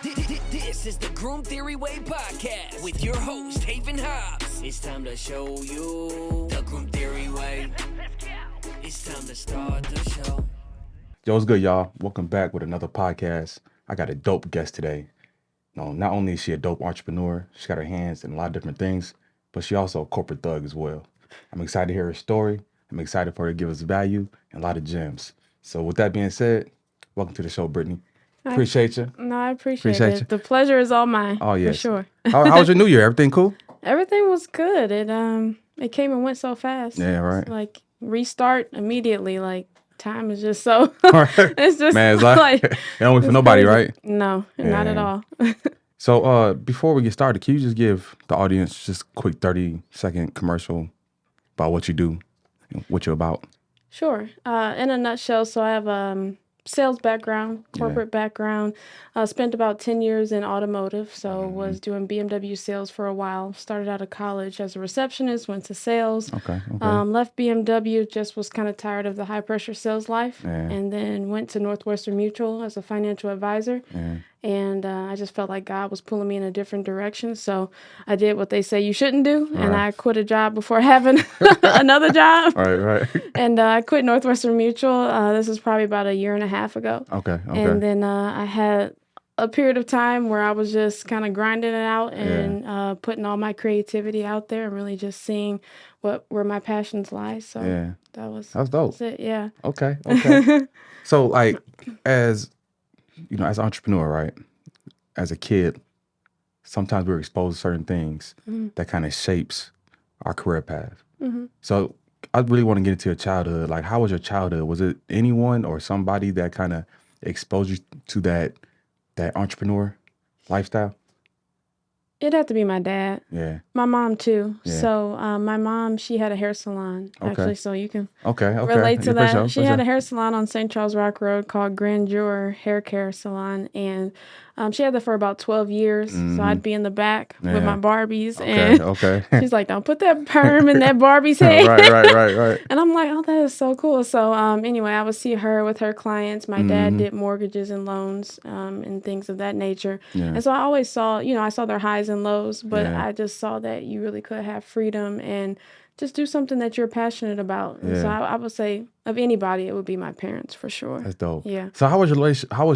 This is the Groom Theory Way podcast with your host, Haven Hobbs. It's time to show you the Groom Theory Way. It's time to start the show. Yo, what's good, y'all? Welcome back with another podcast. I got a dope guest today. No, not only is she a dope entrepreneur, she's got her hands in a lot of different things, but she also a corporate thug as well. I'm excited to hear her story. I'm excited for her to give us value and a lot of gems. So with that being said, welcome to the show, Brittany. Appreciate you. No, I appreciate it. The pleasure is all mine. Oh, yes. For sure. How was your New Year? Everything cool? Everything was good. It came and went so fast. Yeah, right. It's like restart immediately. Like time is just so. It's just man, it's like it don't wait for nobody, crazy. Right? No, not at all. So before we get started, can you just give the audience just a quick 30-second commercial about what you do, what you're about? Sure. In a nutshell, so I have sales background, corporate background. Spent about 10 years in automotive, so was doing BMW sales for a while. Started out of college as a receptionist, went to sales. Okay. Left BMW, just was kind of tired of the high pressure sales life, and then went to Northwestern Mutual as a financial advisor. And I just felt like God was pulling me in a different direction. So I did what they say you shouldn't do. And I quit a job before having another job. Right. And I quit Northwestern Mutual. This was probably about a year and a half ago. Okay. And then I had a period of time where I was just kind of grinding it out and putting all my creativity out there and really just seeing where my passions lie. So that's dope. That's it. Yeah. Okay. So like as an entrepreneur, right? As a kid, sometimes we're exposed to certain things that kind of shapes our career path. So I really want to get into your childhood. Like, how was your childhood? Was it anyone or somebody that kind of exposed you to that entrepreneur lifestyle? It'd have to be my dad. Yeah. My mom too. Yeah. So my mom, she had a hair salon actually, so you can relate to that. She had a hair salon on St. Charles Rock Road called Grandeur Hair Care Salon, and she had that for about 12 years. So I'd be in the back with my Barbies, and she's like, "Don't put that perm in that Barbie's head." Right. And I'm like, "Oh, that is so cool." So anyway, I would see her with her clients. My dad did mortgages and loans and things of that nature, and so I always saw, I saw their highs and lows, but I just saw that you really could have freedom and just do something that you're passionate about. And so I would say of anybody, it would be my parents for sure. That's dope. Yeah. So how was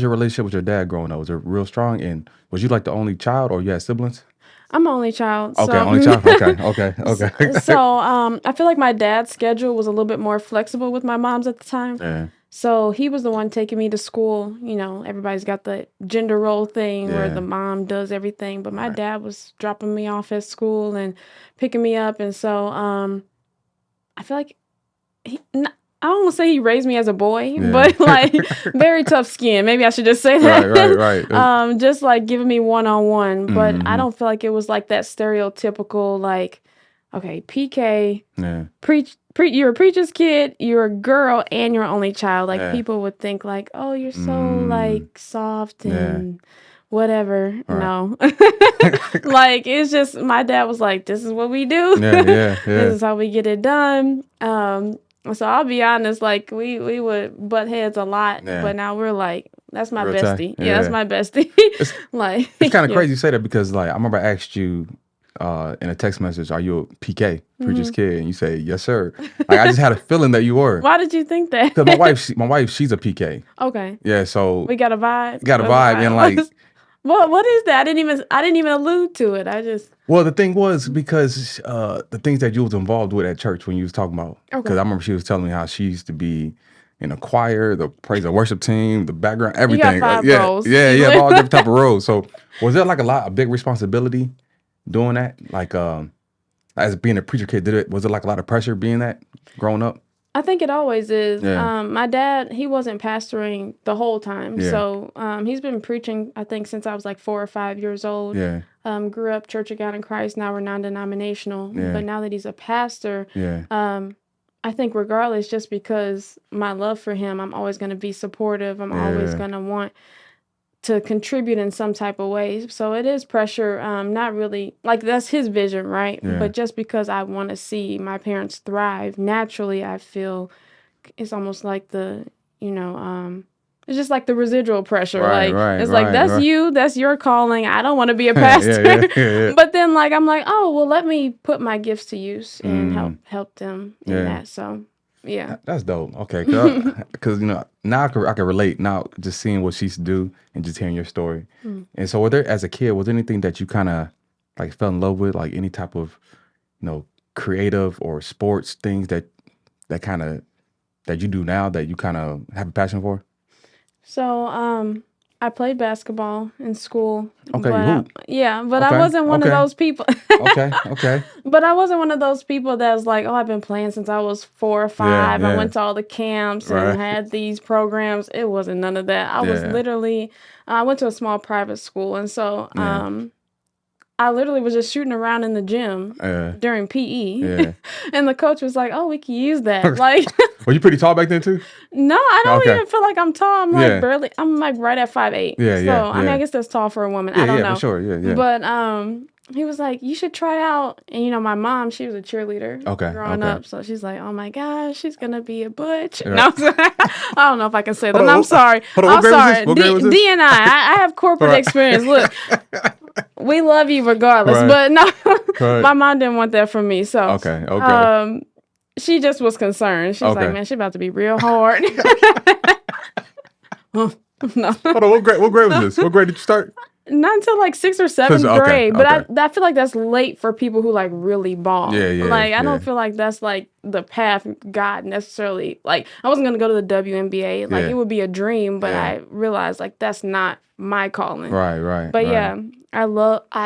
your relationship with your dad growing up? Was it real strong? And was you like the only child, or you had siblings? I'm an only child. Okay, so. only child. Okay. So I feel like my dad's schedule was a little bit more flexible with my mom's at the time. Yeah. So he was the one taking me to school. Everybody's got the gender role thing where the mom does everything. But my dad was dropping me off at school and picking me up. And so I feel like I don't want to say he raised me as a boy, but like very tough skin. Maybe I should just say that. Right. Just like giving me one-on-one. But I don't feel like it was like that stereotypical like, okay, PK, you're a preacher's kid, you're a girl, and you're an only child. Like people would think like, oh, you're so like soft and whatever. Right. No. Like it's just my dad was like, this is what we do. This is how we get it done. So I'll be honest, like we would butt heads a lot, but now we're like, that's my real bestie. That's my bestie. It's kind of crazy you say that because like I remember I asked you in a text message, are you a PK, preacher's kid? And you say, yes, sir. Like I just had a feling that you were. Why did you think that? Because my wife, she's a PK. Okay. Yeah, so we got a vibe. And like, what is that? I didn't even allude to it. Well, the thing was because the things that you was involved with at church when you was talking about. Because I remember she was telling me how she used to be in a choir, the praise and worship team, the background, everything. You got 5 roles. Yeah, all different type of roles. So was there like a big responsibility doing that? Like as being a preacher kid, was it like a lot of pressure being that growing up? I think it always is. My dad, he wasn't pastoring the whole time. So he's been preaching, I think, since I was like 4 or 5 years old. Grew up Church of God in Christ. Now we're non-denominational. But now that he's a pastor, I think regardless, just because my love for him, I'm always going to be supportive. I'm always going to want to contribute in some type of way. So it is pressure, not really, like that's his vision, right? Yeah. But just because I want to see my parents thrive, naturally I feel it's almost like the, it's just like the residual pressure. Right, like right, it's like that's right. you, that's your calling. I don't want to be a pastor. Yeah. But then like I'm like, oh well, let me put my gifts to use and help them in that. So yeah, that's dope. Okay, because you know now I can relate now just seeing what she used to do and just hearing your story. And so, as a kid, was there anything that you kind of like fell in love with, like any type of creative or sports things that you do now that you kind of have a passion for? So I played basketball in school. Okay, but I wasn't one of those people. Okay. But I wasn't one of those people that was like, oh, I've been playing since I was 4 or 5. Yeah. I went to all the camps and had these programs. It wasn't none of that. I was literally, I went to a small private school. And so I literally was just shooting around in the gym during PE. Yeah. And the coach was like, oh, we can use that. Like, were you pretty tall back then too? No, I don't even feel like I'm tall. I'm like barely, I'm like right at 5'8". So, I mean, I guess that's tall for a woman. I don't know. For sure. Yeah. But he was like, you should try out. And, you know, my mom, she was a cheerleader growing up. So she's like, oh my gosh, she's going to be a butch. No, I don't know if I can say that. I'm sorry. I'm sorry. D&I have corporate experience. Look. We love you regardless, but no, my mom didn't want that from me. So, she just was concerned. She's like, man, she's about to be real hard. No. Hold on, what grade was this? What grade did you start? Not until like 6th or 7th grade. But I feel like that's late for people who like really ball. Like, I don't feel like that's like the path God necessarily, like, I wasn't going to go to the WNBA. Like, it would be a dream, but I realized like that's not my calling. Right. But I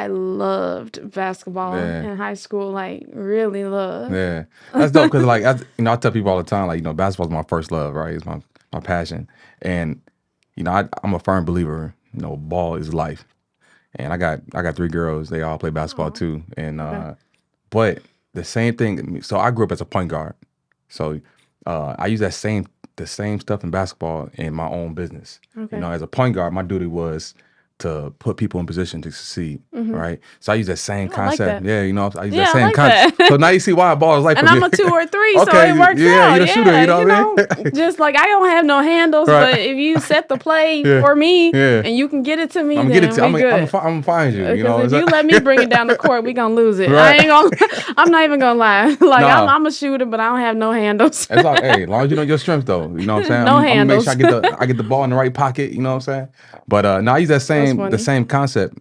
loved basketball in high school, like really loved. Yeah, that's dope because like I tell people all the time, like basketball's my first love, right? It's my passion, and I'm a firm believer. Ball is life, and I got 3 girls. They all play basketball too, and but the same thing. So I grew up as a point guard, so I use the same stuff in basketball in my own business. As a point guard, my duty was to put people in position to succeed, right? So I use that same concept. Like that. I use that same concept. So now you see why ball is like. And I'm a 2 or 3, so it works out. You're a shooter, you know what I mean? Just like I don't have no handles, but if you set the play for me and you can get it to me, I'm gonna find you. Because if you let me bring it down the court, we gonna lose it. I'm not even gonna lie. Like I'm a shooter, but I don't have no handles. It's like, hey, as long as you know your strength, though, you know what I'm saying. No handles. I'm gonna make sure I get the ball in the right pocket. You know what I'm saying? But now I use the same concept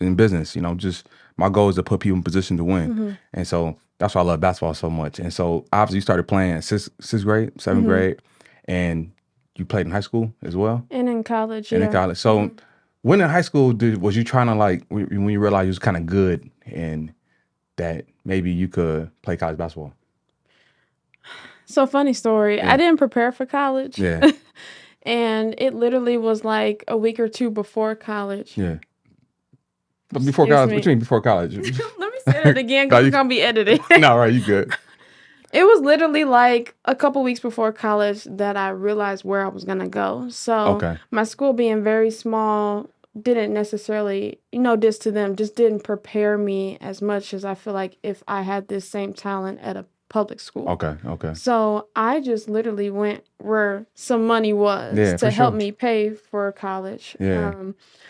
in business. Just my goal is to put people in position to win, and so that's why I love basketball so much. And so obviously you started playing sixth grade, 7th grade, and you played in high school as well, and in college. And in college. So when in high school was you trying to like when you realized you was kind of good and that maybe you could play college basketball? So funny story. I didn't prepare for college. Yeah. And it literally was like a week or 2 before college. Yeah. But before college, what you mean before college? Let me say that again because it's going to be edited. No, right, you good. It was literally like a couple weeks before college that I realized where I was going to go. So my school being very small didn't necessarily, this to them, just didn't prepare me as much as I feel like if I had this same talent at a public school. Okay. So I just literally went where some money was to help me pay for college. Yeah.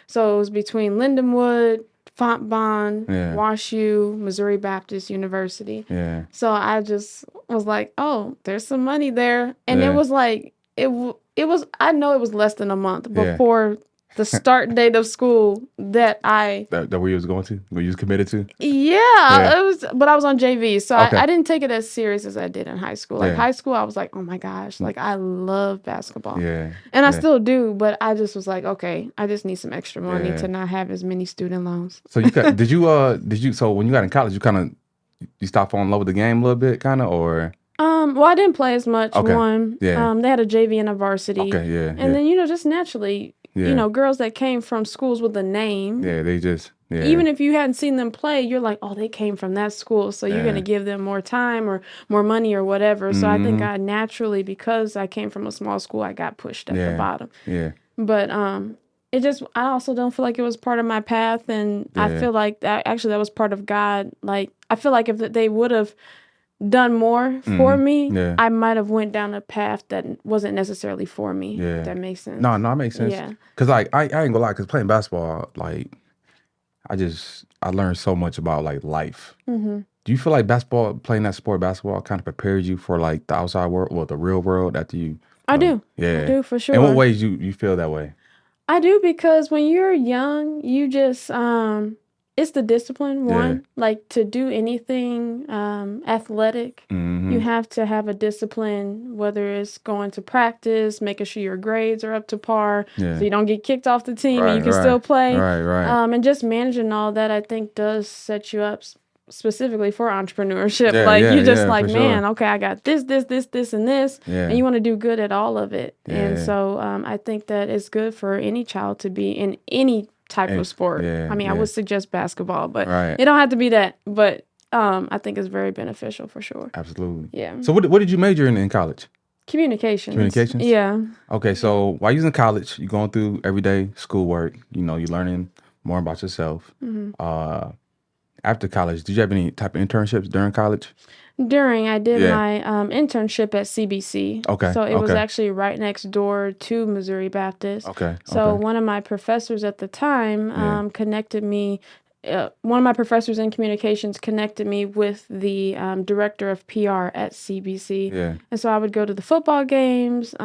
So it was between Lindenwood, Fontbonne, WashU, Missouri Baptist University. Yeah. So I just was like, oh, there's some money there. And it was like, it was, I know it was less than a month before the start date of school that where you was going to, where you was committed to. Yeah, it was, but I was on JV, so I didn't take it as serious as I did in high school. Like high school, I was like, oh my gosh, like I love basketball. Yeah, and I still do, but I just was like, okay, I just need some extra money to not have as many student loans. So you got, did you? So when you got in college, you stopped falling in love with the game a little bit, kind of, or? Well, I didn't play as much. One, they had a JV and a varsity. And then just naturally. Yeah. Girls that came from schools with a name. Yeah, they just, even if you hadn't seen them play, you're like, oh, they came from that school. So you're going to give them more time or more money or whatever. So I think I naturally, because I came from a small school, I got pushed at the bottom. Yeah. But it just, I also don't feel like it was part of my path. And I feel like that was part of God. Like, I feel like if they would have done more for me, Yeah. I might have went down a path that wasn't necessarily for me. Yeah. If that makes sense. No, that makes sense. Yeah. Cause like I ain't gonna lie, cause playing basketball, like I learned so much about like life. Mm-hmm. Do you feel like playing that sport, basketball, kind of prepares you for like the outside world, well, the real world after you? I do. Yeah. I do for sure. In what ways you feel that way? I do, because when you're young, you just it's the discipline, one. Like, to do anything athletic, you have to have a discipline, whether it's going to practice, making sure your grades are up to par, so you don't get kicked off the team and you can still play. Right. And just managing all that, I think, does set you up specifically for entrepreneurship. You just man, okay, I got this, and this, and you want to do good at all of it. And so I think that it's good for any child to be in any type of sport. I mean, I would suggest basketball, but it don't have to be that. But I think it's very beneficial for sure. Absolutely. Yeah. So what did you major in college? Communications. Yeah. Okay, so while you're in college, you're going through everyday schoolwork. You know, you're learning more about yourself. After college, did you have any type of internships during college? I did my internship at CBC. Okay. So it was actually right next door to Missouri Baptist. Okay. So one of my professors at the time connected me. One of my professors in communications connected me with the director of PR at CBC. Yeah. And so I would go to the football games.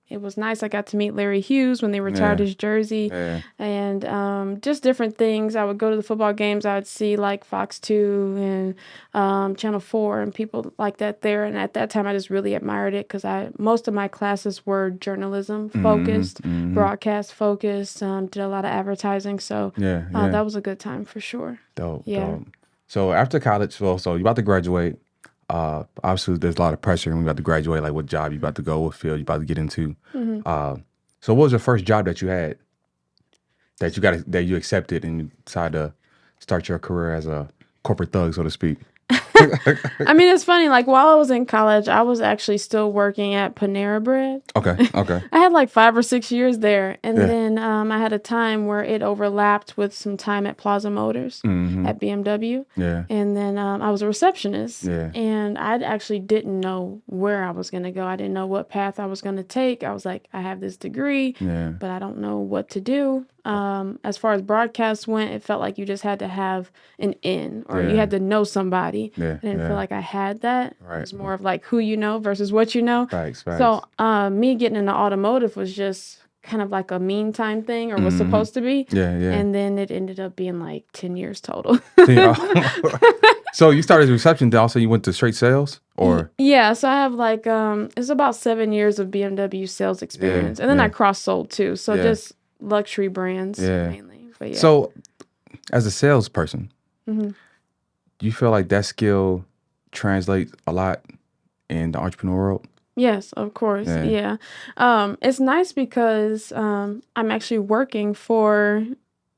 It was nice. I got to meet Larry Hughes when they retired his jersey, and just different things. I would go to the football games. I would see like Fox 2 and Channel 4 and people like that there. And at that time, I just really admired it because most of my classes were journalism focused, broadcast focused, did a lot of advertising. So that was a good time for sure. Dope. So after college, so you're about to graduate. Obviously there's a lot of pressure when you about to graduate, like what job you about to go, what field you about to get into. So what was your first job that you had that you accepted and you decided to start your career as a corporate thug, so to speak? I mean, it's funny. Like, while I was in college, I was actually still working at Panera Bread. Okay. I had like 5 or 6 years there. And then I had a time where it overlapped with some time at Plaza Motors at BMW. Yeah. And then I was a receptionist. Yeah. And I actually didn't know where I was going to go. I didn't know what path I was going to take. I was like, I have this degree, but I don't know what to do. As far as broadcast went, it felt like you just had to have an in, or you had to know somebody. I didn't feel like I had that. It was more of like who you know versus what you know. Facts. So me getting into automotive was just kind of like a meantime thing, or was supposed to be. And then it ended up being like 10 years total. So you started as a reception, then also you went to straight sales? Or so I have like it's about 7 years of BMW sales experience. And then I cross-sold too. So just luxury brands mainly. But So as a salesperson, do you feel like that skill translates a lot in the entrepreneurial world? Yes, of course. Yeah. It's nice because I'm actually working for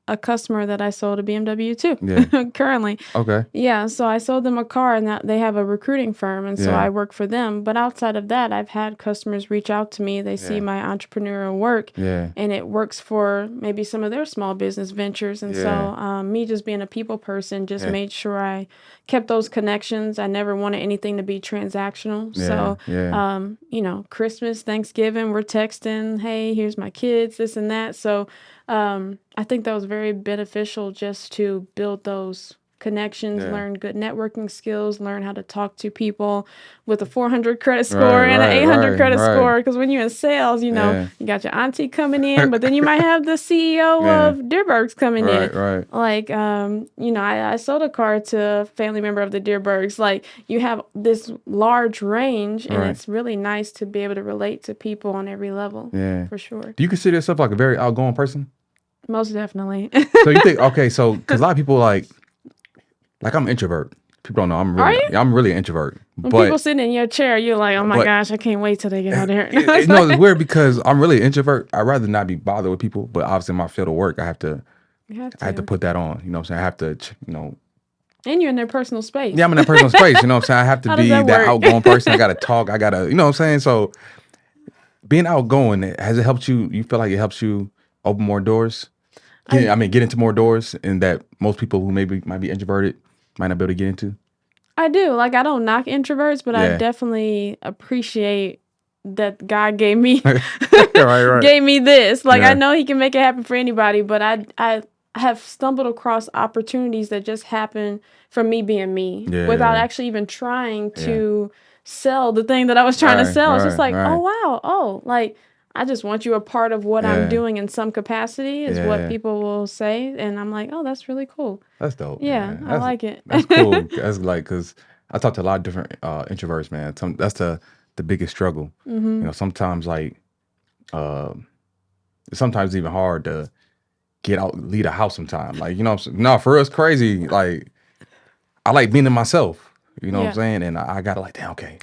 a customer that I sold a BMW to currently. Okay. Yeah, so I sold them a car, and they have a recruiting firm, and so I work for them. But outside of that, I've had customers reach out to me. They see my entrepreneurial work, and it works for maybe some of their small business ventures. And so me just being a people person just made sure I kept those connections. I never wanted anything to be transactional. You know, Christmas, Thanksgiving, we're texting, hey, here's my kids, this and that. So I think that was very beneficial just to build those connections, learn good networking skills, learn how to talk to people with a 400 credit score and an 800 credit score. Because when you're in sales, you know, you got your auntie coming in, but then you might have the CEO of Deerbergs coming in. Like, you know, I sold a car to a family member of the Deerbergs. Like, you have this large range, and it's really nice to be able to relate to people on every level. For sure. Do you consider yourself like a very outgoing person? Most definitely. So you think, okay, so because a lot of people like I'm an introvert. People don't know I'm really an introvert. When people sitting in your chair, you're like, oh my gosh, I can't wait till they get out of here. No, it's weird because I'm really an introvert. I'd rather not be bothered with people, but obviously in my field of work, I have to put that on. You know what I'm saying? I have to, you know. And you're in their personal space. Yeah, I'm in their personal space. You know what I'm saying? I have to be that outgoing person. I got to talk. I got to, you know what I'm saying? So being outgoing, has it helped you? You feel like it helps you open more doors? Get into more doors, and that most people who might be introverted might not be able to get into? I do. Like, I don't knock introverts, but I definitely appreciate that God gave me gave me this. Like, I know he can make it happen for anybody, but I have stumbled across opportunities that just happen from me being me without actually even trying to sell the thing that I was trying to sell. It's just like, oh, wow. Oh, like, I just want you a part of what I'm doing in some capacity is what people will say. And I'm like, oh, that's really cool. That's dope. Yeah, man. I like it. That's cool. That's like, because I talk to a lot of different introverts, man. That's the biggest struggle. You know, sometimes like, sometimes it's even hard to get out, leave a house sometime. Like, you know what I'm saying? No, for real, it's crazy. Like, I like being in myself. You know what I'm saying? And I gotta like, damn, okay,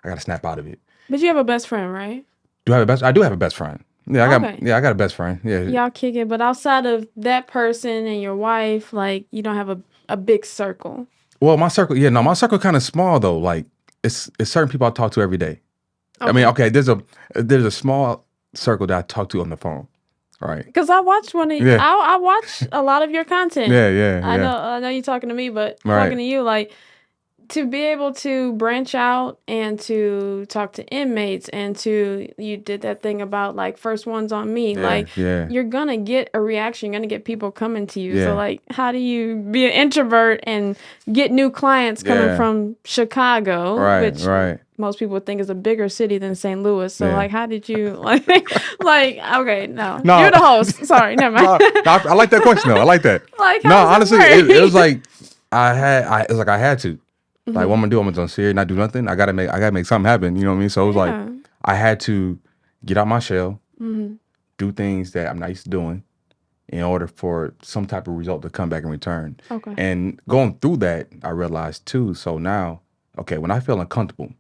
I gotta snap out of it. But you have a best friend, right? I do have a best friend. Yeah, I got a best friend. Yeah. Y'all kick it, but outside of that person and your wife, like, you don't have a big circle. Well, my circle kind of small though. Like, it's certain people I talk to every day. Okay. I mean, okay, there's a small circle that I talk to on the phone. Right. Because I watched I watch a lot of your content. Yeah. I know you're talking to me, but talking to you, like, to be able to branch out and to talk to inmates and you did that thing about like first ones on me, you're gonna get a reaction, you're gonna get people coming to you. So like, how do you be an introvert and get new clients coming from Chicago, which most people would think is a bigger city than St. Louis. So like, how did you like okay, no, you're the host. Sorry, never mind. No, I like that question though. I like that. Like, honestly, it was like I had to. Like, what I'm gonna do? I'm gonna sit here and not do nothing. I gotta make something happen. You know what I mean? So it was like I had to get out my shell, do things that I'm not used to doing, in order for some type of result to come back in return. Okay. And going through that, I realized too. So now, okay, when I feel uncomfortable,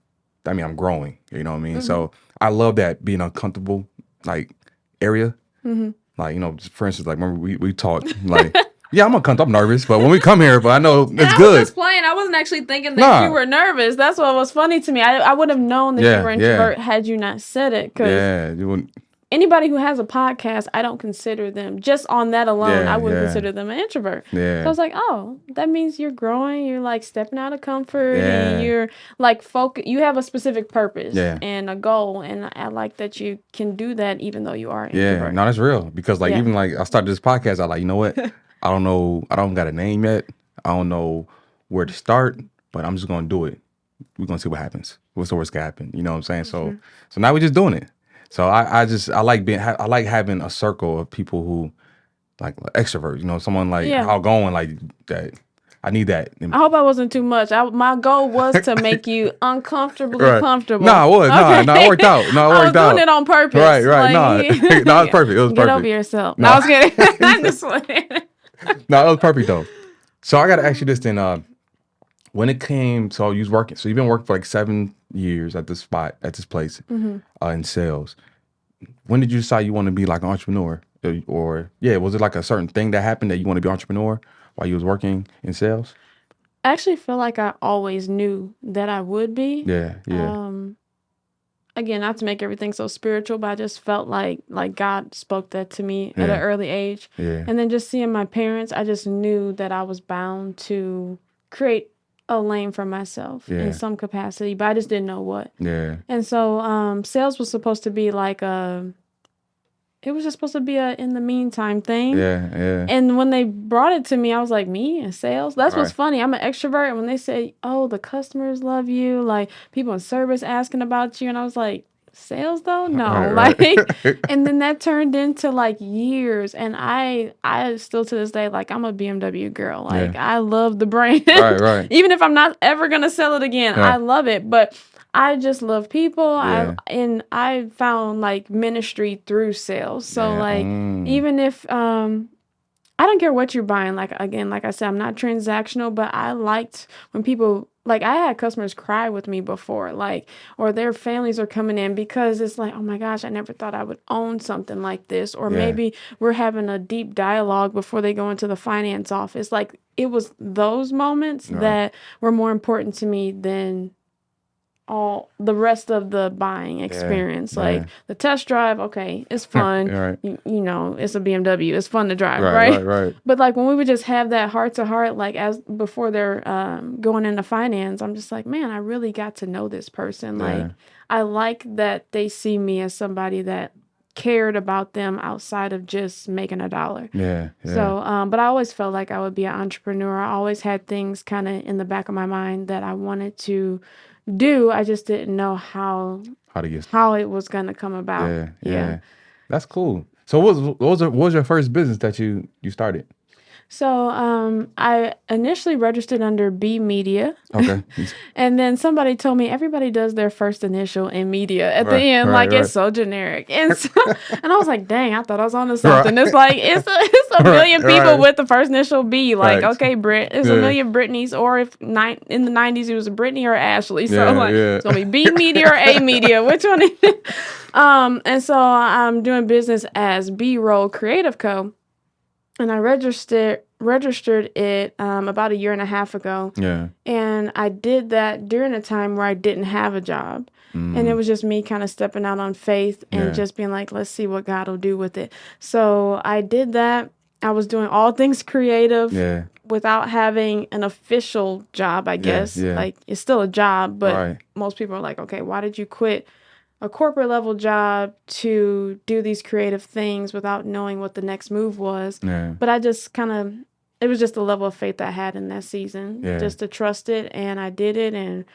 I mean I'm growing. You know what I mean? So I love that being uncomfortable like area. Like, you know, for instance, like remember we talked like. Yeah, I'm nervous, but when we come here, but I know it's good. I was just playing. I wasn't actually thinking that you were nervous. That's what was funny to me. I would have known that you were an introvert had you not said it. Because anybody who has a podcast, I don't consider them, just on that alone, I wouldn't consider them an introvert. Yeah. So I was like, oh, that means you're growing. You're like stepping out of comfort and you're like you have a specific purpose and a goal. And I like that you can do that even though you are an introvert. No, that's real. Because like even like I started this podcast, I like, you know what? I don't know. I don't got a name yet. I don't know where to start, but I'm just gonna do it. We're gonna see what happens. What's the worst can happen? You know what I'm saying? So now we're just doing it. So I like having a circle of people who like extroverts. You know, someone like outgoing like that. I need that. I hope I wasn't too much. My goal was to make you uncomfortably comfortable. No, I was. Okay. No, it worked out. No, it worked out. I was doing it on purpose. Right. No, it was perfect. It was perfect. Get over yourself. No, I was kidding. I'm just playing. No, it was perfect though. So I got to ask you this then. When it came, so you was working. So you've been working for like 7 years at this place in sales. When did you decide you want to be like an entrepreneur? Or was it like a certain thing that happened that you want to be an entrepreneur while you was working in sales? I actually feel like I always knew that I would be. Yeah. Again, not to make everything so spiritual, but I just felt like God spoke that to me at an early age. Yeah. And then just seeing my parents, I just knew that I was bound to create a lane for myself in some capacity, but I just didn't know what. Yeah. And so sales was supposed to be like it was just supposed to be a in the meantime thing. Yeah. And when they brought it to me, I was like, me in sales? That's what's funny. I'm an extrovert. And when they say, oh, the customers love you, like people in service asking about you. And I was like, sales though? No. And then that turned into like years. And I still to this day, like I'm a BMW girl. Like I love the brand. Right. Even if I'm not ever going to sell it again, I love it. But I just love people. And I found like ministry through sales. So like even if I don't care what you're buying, like again, like I said, I'm not transactional, but I liked when people like I had customers cry with me before, like, or their families are coming in because it's like, oh my gosh, I never thought I would own something like this. Or maybe we're having a deep dialogue before they go into the finance office. Like it was those moments that were more important to me than all the rest of the buying experience. Like the test drive, okay, it's fun. Right. You know, it's a BMW. It's fun to drive, right? Right. But like when we would just have that heart to heart, like as before they're going into finance, I'm just like, man, I really got to know this person. Like I like that they see me as somebody that cared about them outside of just making a dollar. Yeah. So, but I always felt like I would be an entrepreneur. I always had things kind of in the back of my mind that I wanted to do. I just didn't know how it was going to come about. Yeah. That's cool. So what was your first business that you started? So I initially registered under B Media. Okay. And then somebody told me everybody does their first initial in media at the end. Like it's so generic. And and I was like, dang, I thought I was onto something. It's like it's a million people with the first initial B. Like, okay, Britt, it's a million Brittany's, or if in the 90s it was a Brittany or Ashley. So it's gonna be B Media or A Media. Which one is it? And so I'm doing business as B Roll CreativeCo. And I registered it about 1.5 years ago. Yeah. And I did that during a time where I didn't have a job. And it was just me kind of stepping out on faith and just being like, let's see what God will do with it. So I did that. I was doing all things creative without having an official job, I guess. Like, it's still a job, but most people are like, okay, why did you quit a corporate level job to do these creative things without knowing what the next move was? But I just it was just a level of faith I had in that season, just to trust it. And I did it, and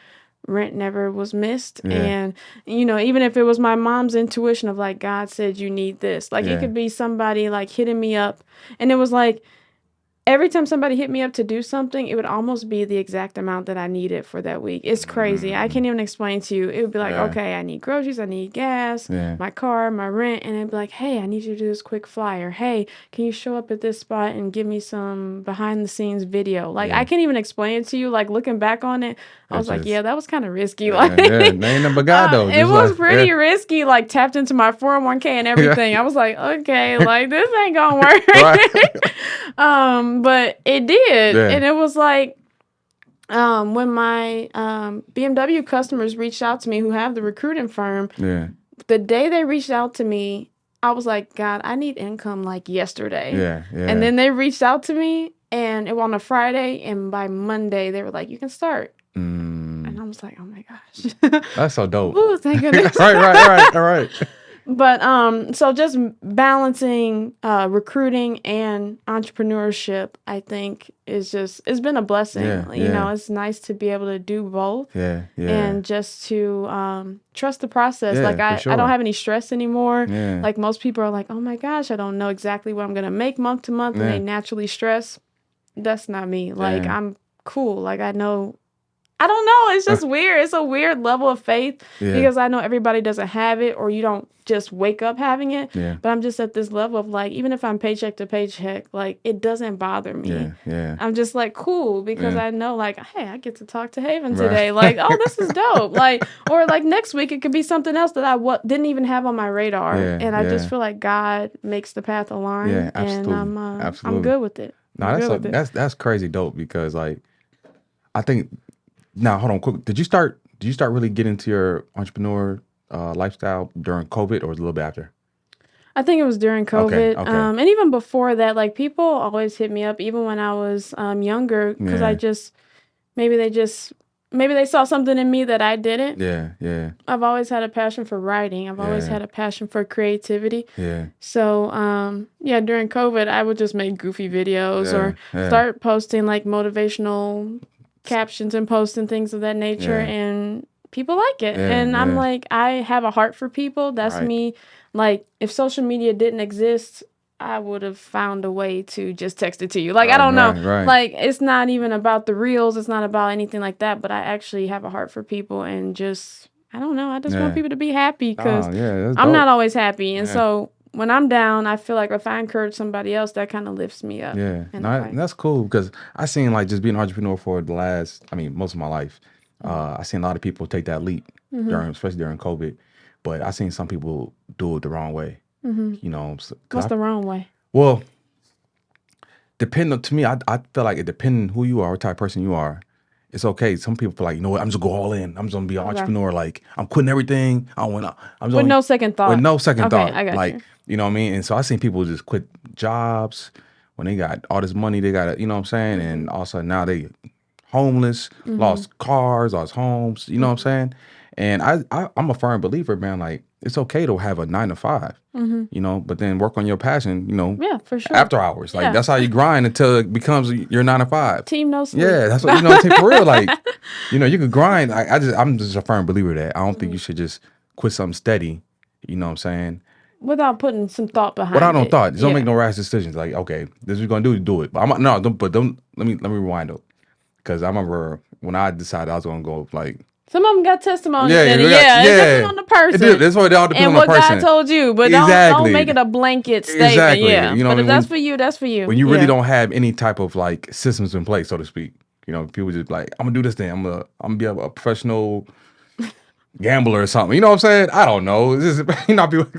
rent never was missed. And, you know, even if it was my mom's intuition of like, God said, you need this, like it could be somebody like hitting me up. And it was like, every time somebody hit me up to do something, it would almost be the exact amount that I needed for that week. It's crazy. I can't even explain to you. It would be like, okay, I need groceries, I need gas, my car, my rent. And it'd be like, hey, I need you to do this quick flyer. Hey, can you show up at this spot and give me some behind the scenes video? Like, I can't even explain it to you. Like, looking back on it, I was like, that was kind of risky. Like, ain't nothing but God, though. It was pretty risky, like tapped into my 401k and everything. I was like, okay, like this ain't gonna work. But it did. And it was like, when my BMW customers reached out to me who have the recruiting firm, the day they reached out to me, I was like, God, I need income like yesterday. And then they reached out to me, and it was on a Friday, and by Monday they were like, you can start. And I was like, oh my gosh. That's so dope. Ooh, thank goodness. All right. But so just balancing recruiting and entrepreneurship, I think it's been a blessing. You know, it's nice to be able to do both. And just to trust the process. Like I don't have any stress anymore. Like most people are like, oh my gosh, I don't know exactly what I'm gonna make month to month, and they naturally stress. That's not me. Like I'm cool. Like I know. I don't know. It's just weird. It's a weird level of faith because I know everybody doesn't have it, or you don't just wake up having it. But I'm just at this level of like, even if I'm paycheck to paycheck, like it doesn't bother me. I'm just like, cool, because I know like, hey, I get to talk to Haven today. Like, oh, this is dope. Like, or like next week it could be something else that I didn't even have on my radar. And I just feel like God makes the path align. Absolutely. And I'm good with it. No, that's crazy dope, because like, I think. Now, hold on, quick. Did you start really getting into your entrepreneur lifestyle during COVID, or was it a little bit after? I think it was during COVID. Okay. And even before that, like people always hit me up, even when I was younger, because maybe they saw something in me that I didn't. I've always had a passion for writing. I've always had a passion for creativity. So, during COVID, I would just make goofy videos or start posting like motivational captions and posts and things of that nature, and people like it. And I'm like, I have a heart for people. That's me. Like, if social media didn't exist, I would have found a way to just text it to you. Like, I don't know. Like, it's not even about the reels. It's not about anything like that. But I actually have a heart for people, and just, I don't know. I just want people to be happy, because I'm not always happy. And so when I'm down, I feel like if I encourage somebody else, that kind of lifts me up. That's cool, because I seen like just being an entrepreneur for most of my life. I seen a lot of people take that leap especially during COVID, but I seen some people do it the wrong way. You know, what's the wrong way? Well, to me, I feel like it depends who you are, what type of person you are. it's okay. Some people feel like, you know what, I'm just gonna go all in. I'm just gonna be an entrepreneur. Like, I'm quitting everything. With no second thought. With no second thought. I got like, you. You know what I mean? And so I seen people just quit jobs when they got all this money. They got it, you know what I'm saying? And also now they homeless, lost cars, lost homes. You know what I'm saying? And I'm a firm believer, man. Like, it's okay to have a 9 to 5, you know, but then work on your passion, you know. Yeah, for sure. After hours, like that's how you grind until it becomes your 9 to 5. Team no sleep. Yeah, that's what, you know. For real, like, you know, you could grind. I'm just a firm believer that I don't think you should just quit something steady. You know what I'm saying? Without putting some thought behind it. Without no thought, just don't make no rash decisions. Like, okay, this is what you're gonna do it. But let me rewind though, because I remember when I decided I was gonna go like. Some of them got testimonies. Yeah, it depends on the person. That's why it all depends on the person. And what God told you, but don't make it a blanket statement. Exactly. Yeah, you know, but if that's for you, that's for you. When you really don't have any type of like systems in place, so to speak, you know, people just like, I'm gonna do this thing. I'm gonna be a professional gambler or something. You know what I'm saying? I don't know. It's just, you know, people.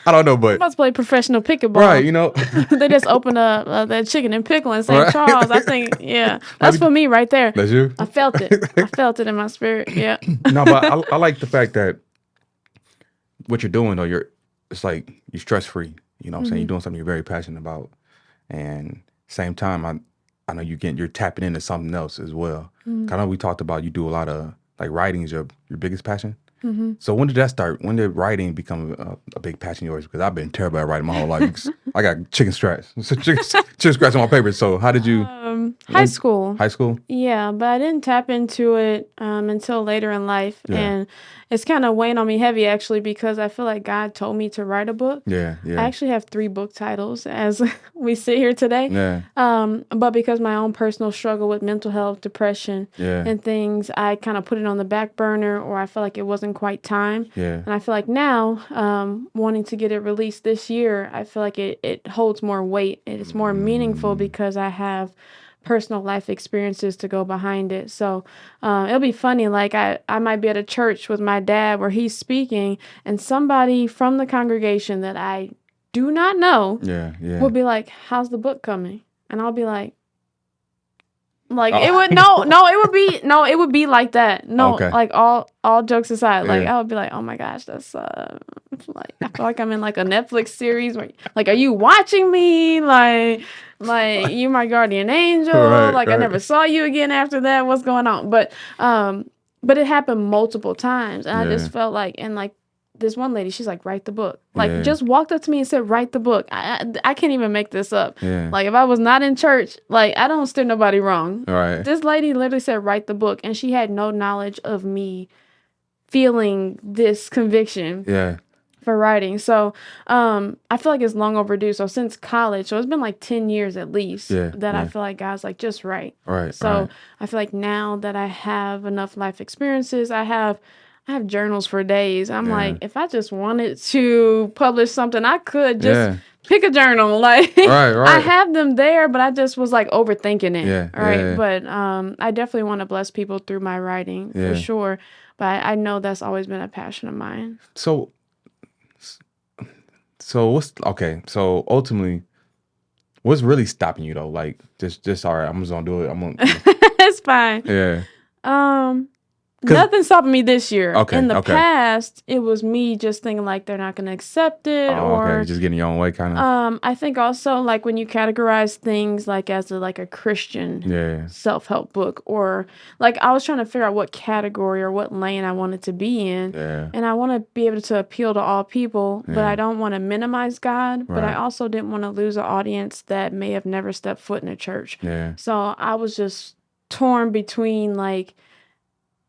I don't know, but I'm about to play professional pickleball. Right, you know. They just opened up that chicken and pickle in St. Charles. I think, that's for me right there. That's you? I felt it. I felt it in my spirit. Yeah. No, but I like the fact that what you're doing, though, it's like you're stress free. You know what I'm saying? You're doing something you're very passionate about. And same time, I know you're tapping into something else as well. I know we talked about you do a lot of, like, writing is your biggest passion. So when did that start? When did writing become a big passion of yours? Because I've been terrible at writing my whole life. I got chicken scratch on my paper. So how did you? High school. High school? Yeah, but I didn't tap into it until later in life. Yeah. And it's kind of weighing on me heavy, actually, because I feel like God told me to write a book. Yeah. I actually have 3 book titles as we sit here today. Yeah. But because my own personal struggle with mental health, depression, and things, I kind of put it on the back burner, or I felt like it wasn't quite time. Yeah. And I feel like now, wanting to get it released this year, I feel like it holds more weight. It's more meaningful because I have personal life experiences to go behind it. So it'll be funny. Like I might be at a church with my dad where he's speaking, and somebody from the congregation that I do not know will be like, "How's the book coming?" And I'll be like, it would be like that. No, like all jokes aside, like I would be like, "Oh my gosh, that's like I feel like I'm in like a Netflix series where, like, are you watching me? Like you my guardian angel. I never saw you again after that. What's going on?" But it happened multiple times, and I just felt like, and like this one lady, she's like, "Write the book." Like just walked up to me and said, "Write the book." I can't even make this up. Yeah. Like if I was not in church, like I don't steer nobody wrong. Right. This lady literally said, "Write the book," and she had no knowledge of me feeling this conviction. Yeah. For writing. So I feel like it's long overdue. So since college, so it's been like 10 years at least that I feel like God's like, just write. Right. So I feel like now that I have enough life experiences, I have journals for days. I'm like, if I just wanted to publish something, I could just pick a journal. Like I have them there, but I just was like overthinking it. Yeah. Right. Yeah. But I definitely want to bless people through my writing for sure. But I know that's always been a passion of mine. So so ultimately, what's really stopping you though? Like just all right, I'm just gonna do it. I'm gonna It's fine. Yeah. Nothing stopping me this year. Okay. In the past, it was me just thinking like they're not going to accept it, or just getting your own way, kind of. I think also like when you categorize things like as a Christian self-help book, or like I was trying to figure out what category or what lane I wanted to be in, and I want to be able to appeal to all people, but I don't want to minimize God, but I also didn't want to lose an audience that may have never stepped foot in a church. So I was just torn between like,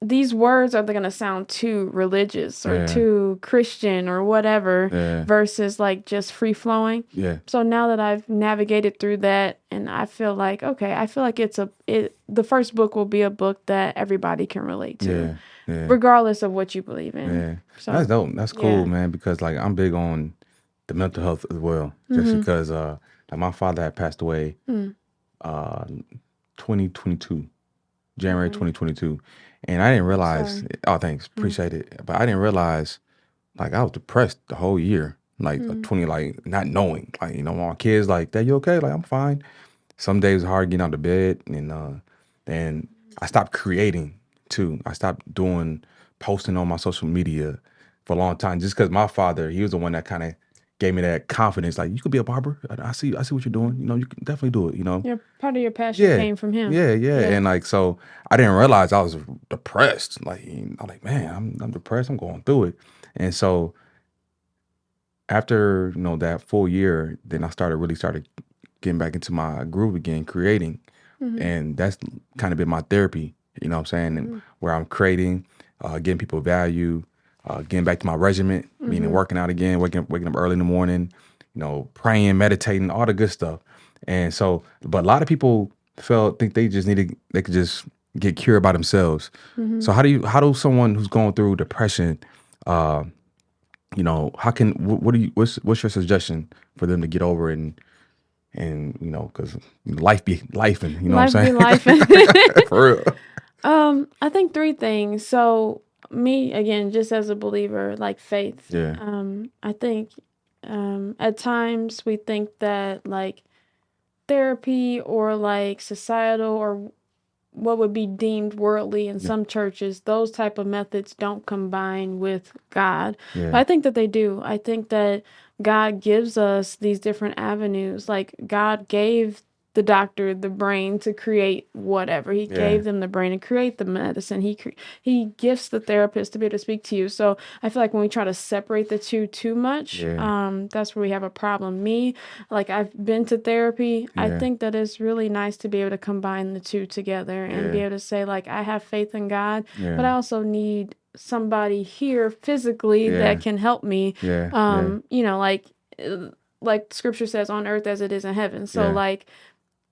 these words are going to sound too religious or too Christian or whatever versus like just free flowing. So now that I've navigated through that, and I feel like, okay, I feel like the first book will be a book that everybody can relate to, regardless of what you believe in. So that's dope. That's cool, man, because like I'm big on the mental health as well, just because like my father had passed away 2022, January 2022. And I didn't realize, thanks, appreciate it. But I didn't realize, like, I was depressed the whole year, like 20, like, not knowing, like, you know, my kids, like, "Dad, you okay?" Like, "I'm fine." Some days it's hard getting out of bed, and I stopped creating too. I stopped posting on my social media for a long time, just because my father, he was the one that kind of gave me that confidence. Like, you could be a barber. I see what you're doing. You know, you can definitely do it. You know, Part of your passion came from him. Yeah. And like, so I didn't realize I was depressed. Like, I'm like, man, I'm depressed. I'm going through it. And so after, that full year, then I started getting back into my groove again, creating. And that's kind of been my therapy, you know what I'm saying? And where I'm creating, getting people value, getting back to my regiment, meaning working out again, waking up early in the morning, praying, meditating, all the good stuff. And so, but a lot of people think they could just get cured by themselves. So how do someone who's going through depression, what's your suggestion for them to get over it and because life be lifing, you know what I'm saying? Life be lifing. For real. I think 3 things. So me, again, just as a believer, like faith. Yeah. I think at times we think that like therapy or like societal or what would be deemed worldly in some churches, those type of methods don't combine with God. Yeah. But I think that they do. I think that God gives us these different avenues. Like God gave the doctor the brain to create whatever. He gave them the brain to create the medicine. He gifts the therapist to be able to speak to you. So I feel like when we try to separate the two too much, that's where we have a problem. Me, like I've been to therapy. I think that it's really nice to be able to combine the two together and be able to say like, I have faith in God, but I also need somebody here physically that can help me. Like scripture says, on earth as it is in heaven. So like,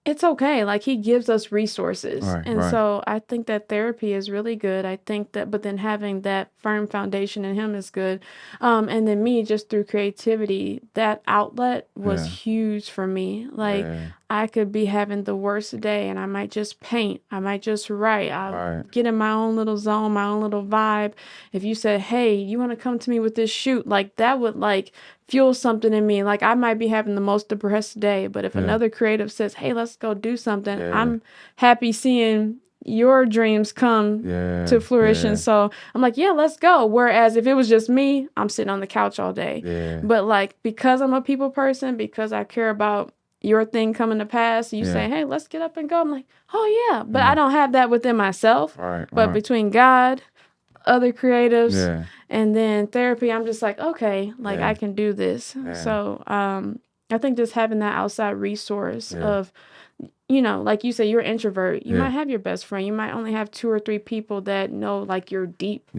it's okay. Like he gives us resources. So I think that therapy is really good. I think that, but then having that firm foundation in him is good. And then me, just through creativity, that outlet was huge for me. Like I could be having the worst day and I might just paint. I might just write. I'll get in my own little zone, my own little vibe. If you said, hey, you want to come to me with this shoot? Like that would like fuel something in me. Like I might be having the most depressed day, but if another creative says, hey, let's go do something, I'm happy seeing your dreams come to fruition. So I'm like, yeah, let's go. Whereas if it was just me, I'm sitting on the couch all day. But like, because I'm a people person, because I care about your thing coming to pass, you say, hey, let's get up and go. I'm like, oh yeah, but I don't have that within myself. But between God, other creatives, and then therapy, I'm just like, okay, like I can do this. So I think just having that outside resource of, like you say, you're an introvert. You might have your best friend. You might only have 2 or 3 people that know like your deep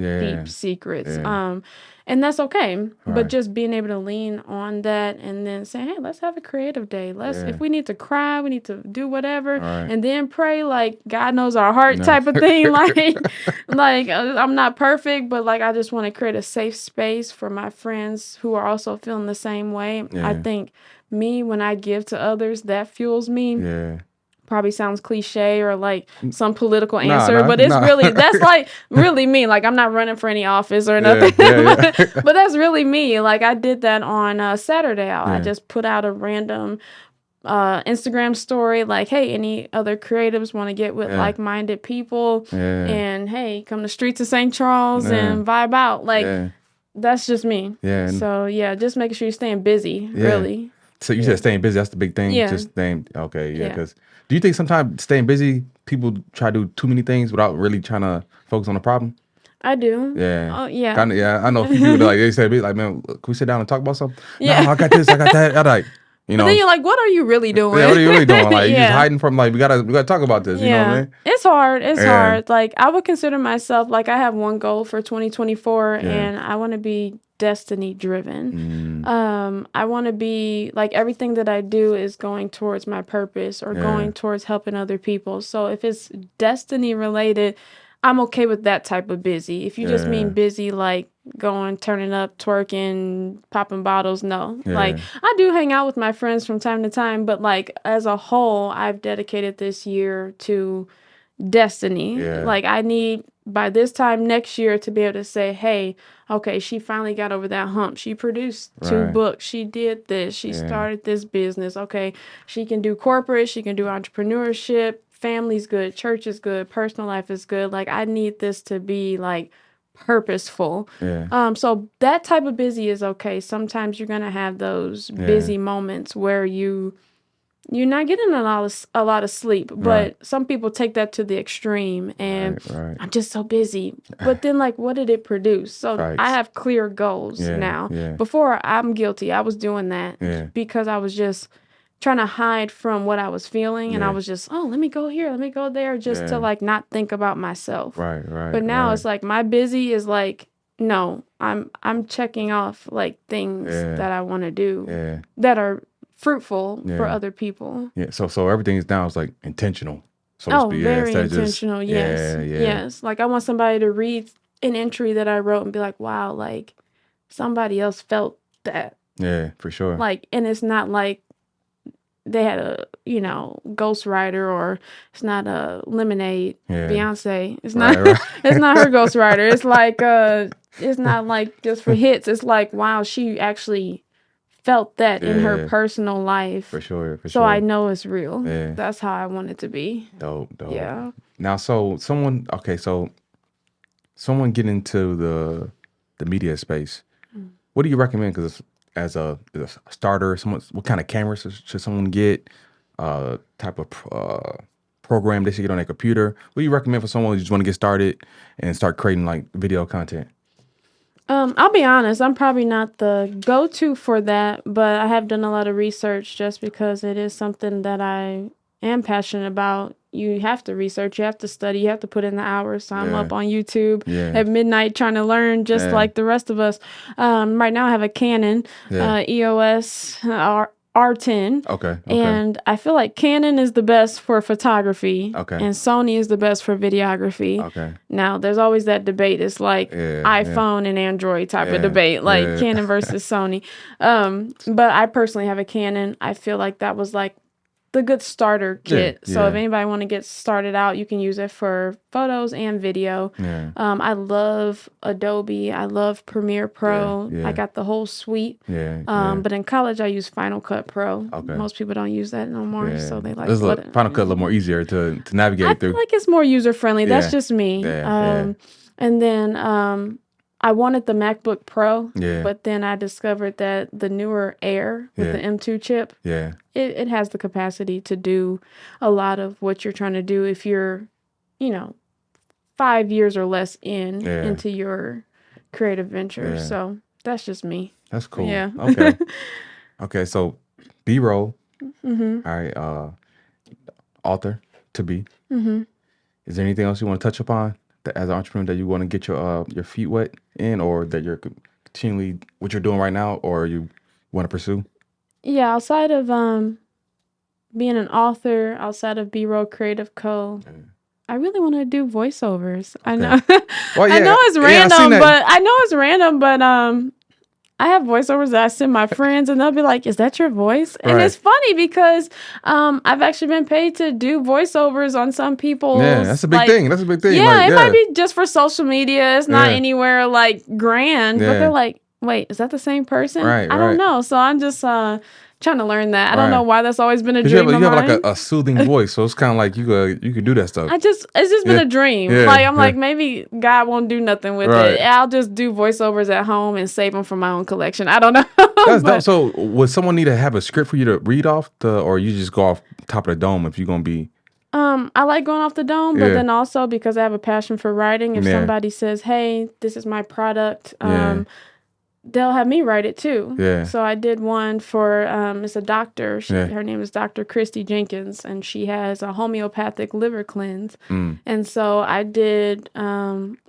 secrets. And that's okay. But just being able to lean on that and then say, hey, let's have a creative day. If we need to cry, we need to do whatever. And then pray like God knows our heart type of thing. like I'm not perfect, but like I just want to create a safe space for my friends who are also feeling the same way. I think me, when I give to others, that fuels me. Probably sounds cliche or like some political answer, but it's really, that's like really me. Like I'm not running for any office or nothing, but that's really me. Like I did that on Saturday. I just put out a random Instagram story like, hey, any other creatives want to get with like-minded people and hey, come to streets of St. Charles and vibe out. Like that's just me. So just making sure you're staying busy, really. So you said staying busy, that's the big thing? Just staying, because do you think sometimes staying busy, people try to do too many things without really trying to focus on the problem? I do. Yeah. Oh, yeah. Kinda, I know a few people that like, they say, like, man, can we sit down and talk about something? No, I got this, I got that. I'm like, but then you're like, what are you really doing? Yeah, what are you really doing? Like, you're just hiding from, like, we gotta talk about this. You know what I mean? It's hard. It's hard. Like, I would consider myself, like, I have one goal for 2024, and I want to be destiny driven. I want to be, like, everything that I do is going towards my purpose or going towards helping other people. So if it's destiny related, I'm okay with that type of busy. If you just mean busy, like going, turning up, twerking, popping bottles, no. Like I do hang out with my friends from time to time, but like as a whole, I've dedicated this year to destiny. Like I need by this time next year to be able to say, hey, okay, she finally got over that hump. She produced 2 books. She did this. She started this business. Okay, she can do corporate. She can do entrepreneurship, family's good, church is good, personal life is good. Like, I need this to be like purposeful. Yeah. So that type of busy is okay. Sometimes you're gonna have those busy moments where you're not getting a lot of sleep, but some people take that to the extreme, and I'm just so busy. But then, like, what did it produce? So I have clear goals now. Yeah. Before, I'm guilty. I was doing that because I was just trying to hide from what I was feeling, and I was just, let me go here, let me go there, just to like not think about myself. Right. But now it's like my busy is like, no, I'm checking off like things that I want to do that are fruitful for other people. Yeah. So everything is now is like intentional. So to speak. Very intentional. Yes. Like, I want somebody to read an entry that I wrote and be like, wow, like somebody else felt that. Yeah, for sure. Like, and it's not like they had a, ghostwriter, or it's not a Lemonade Beyonce. It's not it's not her ghostwriter. It's like it's not like just for hits. It's like, wow, she actually felt that in her personal life. For sure. So I know it's real. Yeah. That's how I want it to be. Dope. Yeah. Now, so someone get into the media space. What do you recommend? Because as a starter, what kind of cameras should someone get? Type of program they should get on their computer. What do you recommend for someone who just want to get started and start creating like video content? I'll be honest, I'm probably not the go-to for that, but I have done a lot of research just because it is something that I am passionate about. You have to research, you have to study, you have to put in the hours. So I'm up on YouTube at midnight trying to learn just like the rest of us. Right now I have a Canon EOS R10. Okay. And I feel like Canon is the best for photography. Okay. And Sony is the best for videography. Okay. Now, there's always that debate. It's like iPhone and Android type of debate, like Canon versus Sony. But I personally have a Canon. I feel like that was like the good starter kit. So if anybody want to get started out, you can use it for photos and video. I love Adobe. I love Premiere Pro. I got the whole suite. But in college, I use Final Cut Pro. Most people don't use that no more. So they like Final Cut a little more easier to navigate through. I feel like it's more user friendly. That's just me. And then I wanted the MacBook Pro, but then I discovered that the newer Air with the M2 chip, it has the capacity to do a lot of what you're trying to do if you're, 5 years or less into your creative venture. So that's just me. That's cool. Yeah. Okay. Okay. So B Roll. All right. Author to be. Is there anything else you want to touch upon as an entrepreneur that you want to get your feet wet in, or that you're continually what you're doing right now, or you want to pursue? Yeah, outside of being an author, outside of B Roll CreativeCo, I really want to do voiceovers. I know, well, I know it's random, but I have voiceovers that I send my friends, and they'll be like, "Is that your voice?" And it's funny because I've actually been paid to do voiceovers on some people's. Yeah, that's a big thing. That's a big thing. Yeah, it might be just for social media. It's not anywhere like grand, but they're like, "Wait, is that the same person?" I don't know. So I'm just trying to learn that. I don't know why that's always been a dream of mine. You have like a soothing voice, so it's kind of like you could do that stuff. It's just been a dream. I'm like, maybe God won't do nothing with it. I'll just do voiceovers at home and save them for my own collection. I don't know. That's dope. So would someone need to have a script for you to read off or you just go off top of the dome if you're gonna be? I like going off the dome, but then also because I have a passion for writing, if somebody says, "Hey, this is my product," they'll have me write it too. So I did one for it's a doctor. Her name is Dr. Christy Jenkins, and she has a homeopathic liver cleanse. And so I did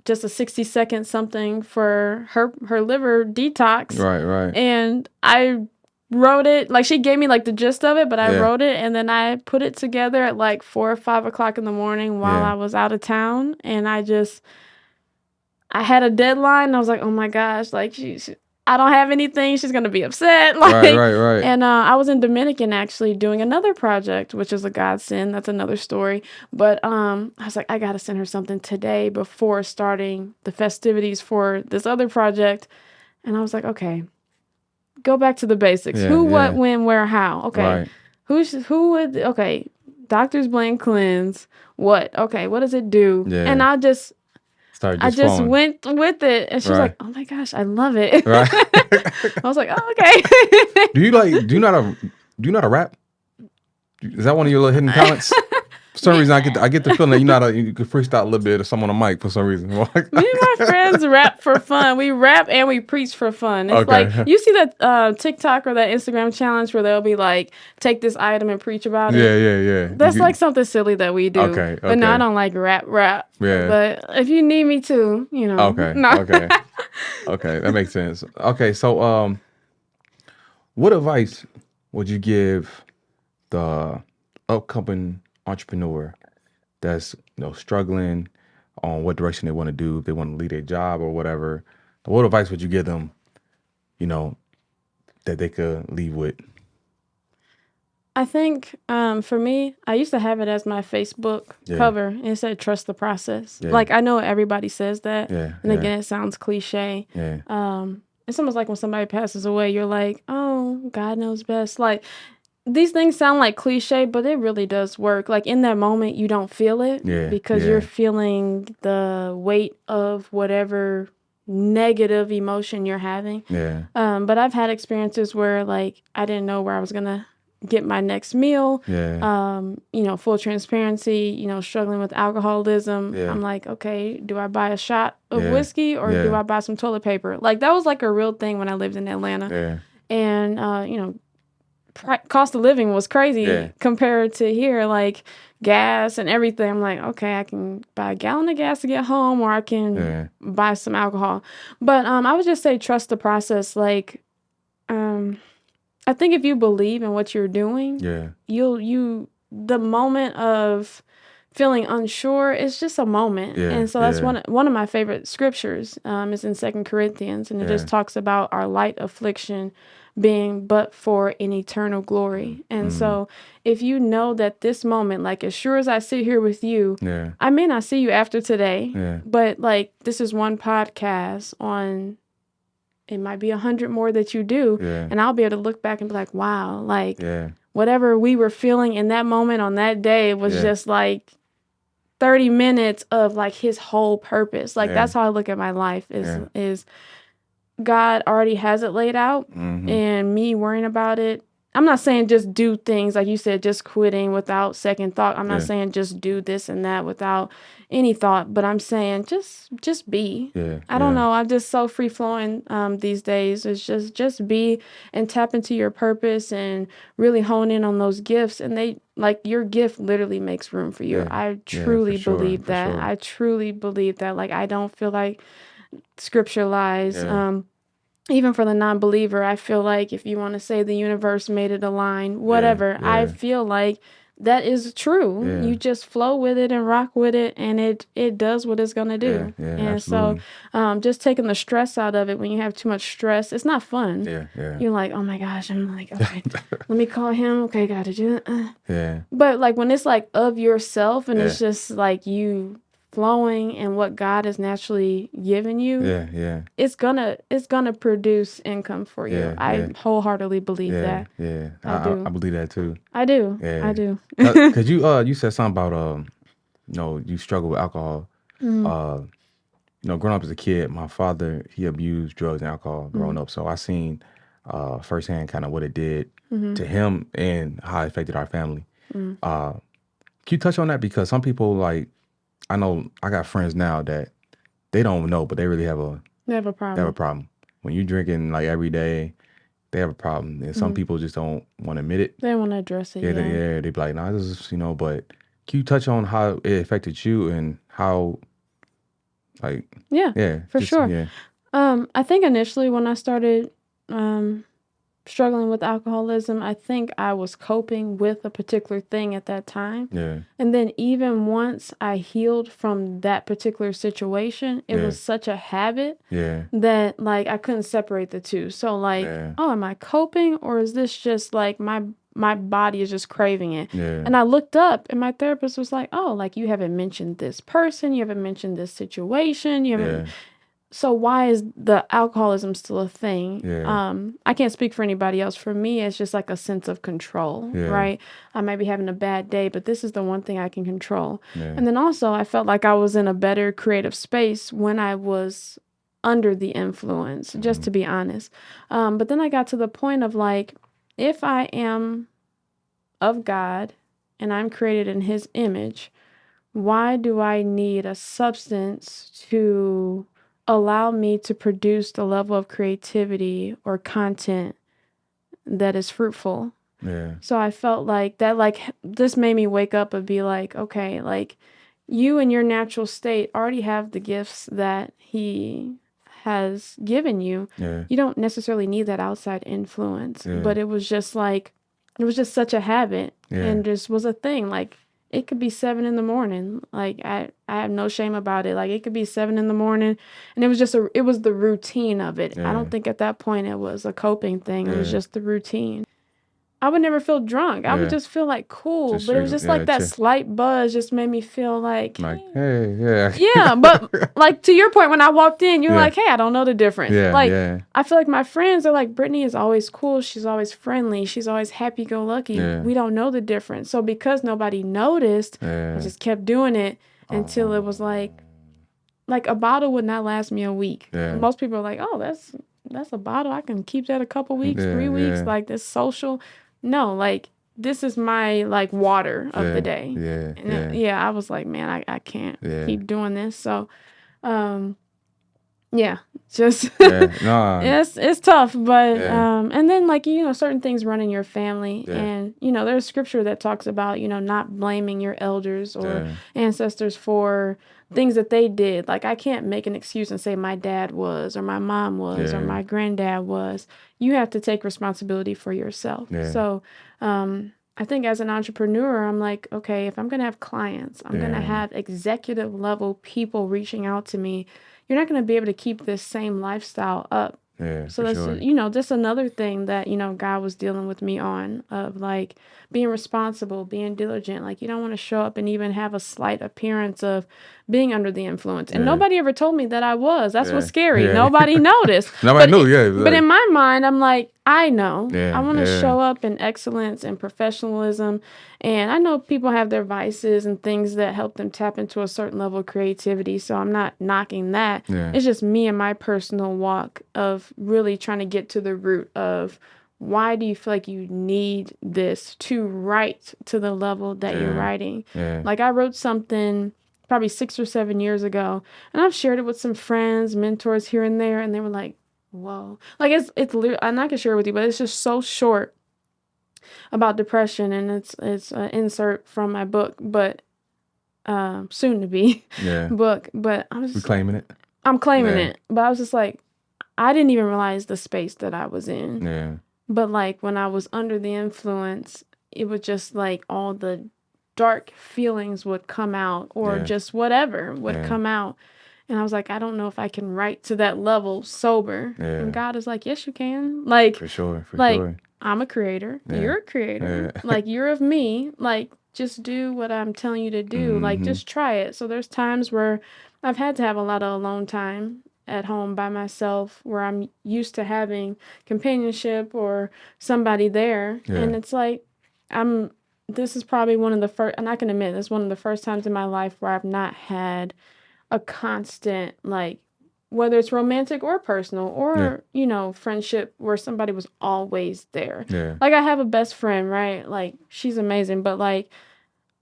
just a 60-second something for her liver detox. Right. And I wrote it, like she gave me like the gist of it, but I wrote it and then I put it together at like 4 or 5 o'clock in the morning while I was out of town. And I had a deadline. And I was like, oh my gosh, like I don't have anything. She's going to be upset. Like, right. And I was in Dominican actually doing another project, which is a godsend. That's another story. But I was like, I got to send her something today before starting the festivities for this other project. And I was like, okay, go back to the basics. Who, what, when, where, how. Okay. Who would, okay. doctor's blend cleanse. What? Okay, what does it do? Yeah. And I just went with it. And she was like, oh my gosh, I love it. Right. I was like, oh, okay. Do you know how to rap? Is that one of your little hidden talents? For some reason, I get the feeling that you could freestyle a little bit or something on the mic for some reason. Me and my friends rap for fun. We rap and we preach for fun. It's like, you see that TikTok or that Instagram challenge where they'll be like, take this item and preach about it? Yeah. That's like something silly that we do. Okay. But no, I don't like rap. Yeah. But if you need me to, Okay. No. Okay, that makes sense. Okay, so what advice would you give the upcoming entrepreneur that's struggling on what direction they want to do, if they want to lead a job or whatever? What advice would you give them, that they could leave with? I think for me, I used to have it as my Facebook cover. It said, trust the process. Yeah. Like, I know everybody says that. Yeah. And again, it sounds cliche. Yeah. It's almost like when somebody passes away, you're like, oh, God knows best. Like, these things sound like cliche, but it really does work. Like, in that moment, you don't feel it because you're feeling the weight of whatever negative emotion you're having. Yeah. But I've had experiences where, like, I didn't know where I was going to get my next meal. Yeah. Full transparency, struggling with alcoholism. Yeah. I'm like, okay, do I buy a shot of whiskey or do I buy some toilet paper? Like, that was like a real thing when I lived in Atlanta. Yeah. And, cost of living was crazy compared to here, like gas and everything. I'm like, okay, I can buy a gallon of gas to get home, or I can buy some alcohol. But I would just say trust the process. Like, I think if you believe in what you're doing, the moment of feeling unsure, it's just a moment. Yeah, and so that's one of my favorite scriptures is in 2 Corinthians, and it just talks about our light affliction being but for an eternal glory. And so if you know that this moment, like, as sure as I sit here with you, I may not see you after today, but like, this is one podcast on, it might be 100 more that you do. And I'll be able to look back and be like, wow, like whatever we were feeling in that moment on that day was just like 30 minutes of like his whole purpose. Like, that's how I look at my life is God already has it laid out, and me worrying about it. I'm not saying just do things like you said, just quitting without second thought. I'm not saying just do this and that without any thought, but I'm saying just be. I don't know. I'm just so free flowing these days. It's just be and tap into your purpose and really hone in on those gifts. And they, like, your gift literally makes room for you. I truly believe that. Sure. I truly believe that. Like, I don't feel like scripture lies. Even for the non-believer, I feel like if you want to say the universe made it align, whatever, I feel like that is true. You just flow with it and rock with it, and it does what it's going to do. And absolutely. So just taking the stress out of it. When you have too much stress, it's not fun. You're like, oh my gosh, I'm like, okay, let me call him. Okay, got to do it. But like when it's like of yourself and it's just like you flowing and what God has naturally given you, it's gonna produce income for you. I wholeheartedly believe that. I believe that too. I do. I do. Because you said something about you struggle with alcohol. Growing up as a kid, my father, he abused drugs and alcohol growing up, so I seen firsthand kind of what it did to him and how it affected our family. Can you touch on that? Because some people, like, I know I got friends now that they don't know, but they really have a problem. They have a problem. When you're drinking like every day, they have a problem. And some people just don't want to admit it. They want to address it. They be like, nah, this is, but can you touch on how it affected you and how, like, for sure. I think initially when I started struggling with alcoholism, I think I was coping with a particular thing at that time. And then even once I healed from that particular situation, it was such a habit that, like, I couldn't separate the two. So, like, oh, am I coping, or is this just like my body is just craving it? And I looked up and my therapist was like, oh, like, you haven't mentioned this person, you haven't mentioned this situation, you haven't. so why is the alcoholism still a thing? Yeah. I can't speak for anybody else. For me, it's just like a sense of control, right? I might be having a bad day, but this is the one thing I can control. Yeah. And then also, I felt like I was in a better creative space when I was under the influence, just to be honest. But then I got to the point of like, if I am of God and I'm created in His image, why do I need a substance to allow me to produce the level of creativity or content that is fruitful? Yeah. So I felt like that, like, this made me wake up and be like, okay, like, you in your natural state already have the gifts that He has given you. Yeah. You don't necessarily need that outside influence. Yeah. But it was just like, it was just such a habit and just was a thing. Like, it could be 7 a.m. Like, I have no shame about it. Like, it could be 7 a.m. and it was just it was the routine of it. I don't think at that point it was a coping thing. It was just the routine. I would never feel drunk. I would just feel like cool. Just but it was just like that just slight buzz just made me feel like, hey, yeah. Yeah, but like to your point, when I walked in, you're like, hey, I don't know the difference. Yeah, like, yeah. I feel like my friends are like, Brittany is always cool. She's always friendly. She's always happy-go-lucky. Yeah. We don't know the difference. So because nobody noticed, I just kept doing it until it was like a bottle would not last me a week. Yeah. Most people are like, oh, that's a bottle. I can keep that a couple weeks, 3 weeks. Like, this social. No, like, this is my, like, water of the day. Yeah. And I was like, man, I can't keep doing this. So, just it's tough, but and then, like, certain things run in your family, and there's scripture that talks about not blaming your elders or ancestors for things that they did. Like, I can't make an excuse and say my dad was, or my mom was, or my granddad was. You have to take responsibility for yourself. So I think as an entrepreneur, I'm like, okay, if I'm going to have clients, I'm going to have executive level people reaching out to me. You're not going to be able to keep this same lifestyle up. So that's, just another thing that, God was dealing with me on, of like being responsible, being diligent. Like, you don't want to show up and even have a slight appearance of being under the influence. And nobody ever told me that I was. That's what's scary. Nobody noticed. Nobody knew, But in my mind, I'm like, I know. Yeah, I want to show up in excellence and professionalism. And I know people have their vices and things that help them tap into a certain level of creativity. So I'm not knocking that. It's just me and my personal walk of really trying to get to the root of, why do you feel like you need this to write to the level that you're writing? Like, I wrote something probably 6 or 7 years ago, and I've shared it with some friends, mentors here and there, and they were like, whoa. Like, it's I'm not gonna share it with you, but it's just so short about depression, and it's an insert from my book, but soon to be book. But I'm just claiming it. I'm claiming it, but I was just like, I didn't even realize the space that I was in. But like, when I was under the influence, it was just like all the dark feelings would come out, or just whatever would come out. And I was like, I don't know if I can write to that level sober. And God is like, yes, you can. Like, for sure. I'm a creator. You're a creator. Like, you're of me. Like, just do what I'm telling you to do. Like, just try it. So there's times where I've had to have a lot of alone time at home by myself, where I'm used to having companionship or somebody there. And it's like, this is probably one of the first, and I can admit, this is one of the first times in my life where I've not had a constant, like, whether it's romantic or personal or, friendship, where somebody was always there. Like, I have a best friend, right? Like, she's amazing, but like,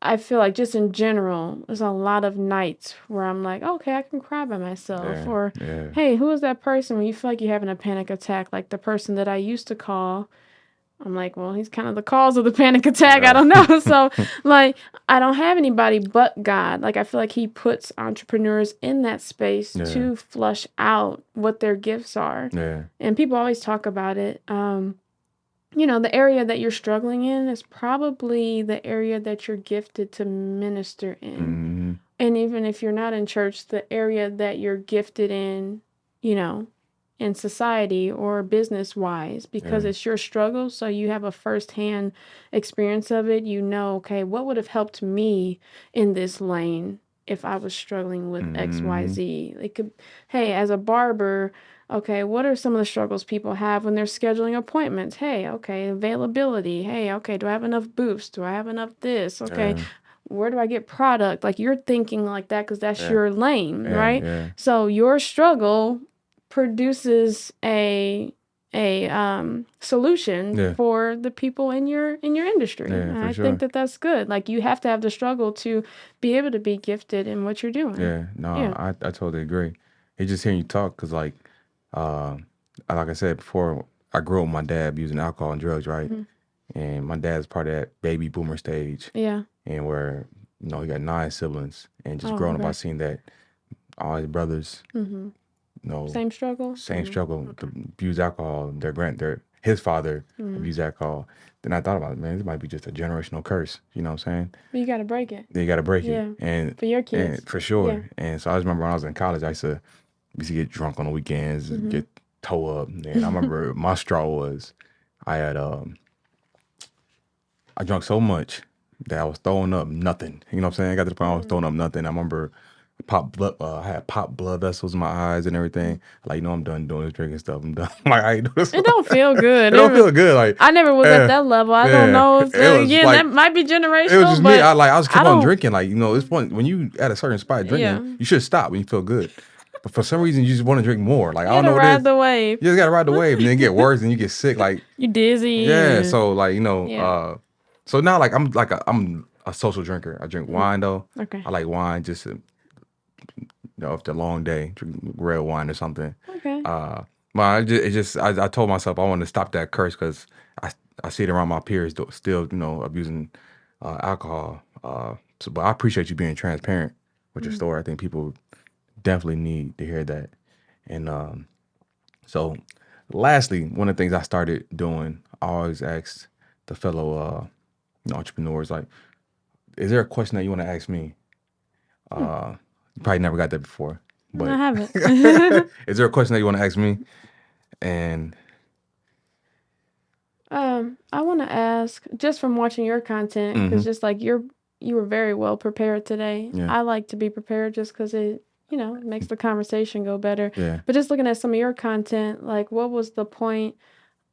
I feel like just in general, there's a lot of nights where I'm like, okay, I can cry by myself. Or, hey, who is that person when you feel like you're having a panic attack? Like, the person that I used to call, I'm like, well, he's kind of the cause of the panic attack. I don't know. So, like, I don't have anybody but God. Like, I feel like He puts entrepreneurs in that space to flush out what their gifts are. And people always talk about it. The area that you're struggling in is probably the area that you're gifted to minister in. And even if you're not in church, the area that you're gifted in, in society or business-wise, because it's your struggle. So you have a firsthand experience of it. Okay, what would have helped me in this lane? if I was struggling with XYZ. It could, hey, as a barber, okay, what are some of the struggles people have when they're scheduling appointments? Hey, okay, availability. Hey, okay, do I have enough booths? Do I have enough this? Okay, where do I get product? Like, you're thinking like that because that's your lane, right? Yeah. So your struggle produces a solution for the people in your industry. And I think that's good. Like, you have to have the struggle to be able to be gifted in what you're doing. I totally agree. It's just hearing you talk because, like I said before, I grew up with my dad using alcohol and drugs, right? And my dad's part of that baby boomer stage. Yeah. And where, he got 9 siblings. And just growing up, I seen that all his brothers, same struggle to abuse alcohol. His father abused alcohol. Then I thought about it, man, this might be just a generational curse. You know what I'm saying? But you got to break it. You got to break it. And for your kids. And for sure. Yeah. And so I just remember when I was in college, I used to get drunk on the weekends, and get toe up. And I remember my straw was, I drank so much that I was throwing up nothing. You know what I'm saying? I got to the point I was throwing up nothing. I remember I had popped blood vessels in my eyes and everything. Like, I'm done doing this drinking stuff. I'm done. Like, I ain't doing this. It don't feel good. It don't feel good. Like, I never was at that level. I don't know if that might be generational. It was just me. I was kept on drinking. Like, it's point when you at a certain spot drinking, you should stop when you feel good. But for some reason, you just want to drink more. Like, I don't know what it is. Ride the wave. You just gotta ride the wave, and then it get worse, and you get sick. Like, you dizzy. Yeah. So like, so now like I'm a social drinker. I drink wine though. Okay. I like wine just to, after a long day, drink red wine or something. Okay. But I told myself I wanted to stop that curse because I see it around my peers still, abusing alcohol. But I appreciate you being transparent with your story. I think people definitely need to hear that. And so lastly, one of the things I started doing, I always ask the fellow entrepreneurs, like, is there a question that you want to ask me? You probably never got that before. But I haven't. Is there a question that you want to ask me? And I want to ask, just from watching your content, because just like you were very well prepared today. Yeah. I like to be prepared just because it makes the conversation go better. Yeah. But just looking at some of your content, like, what was the point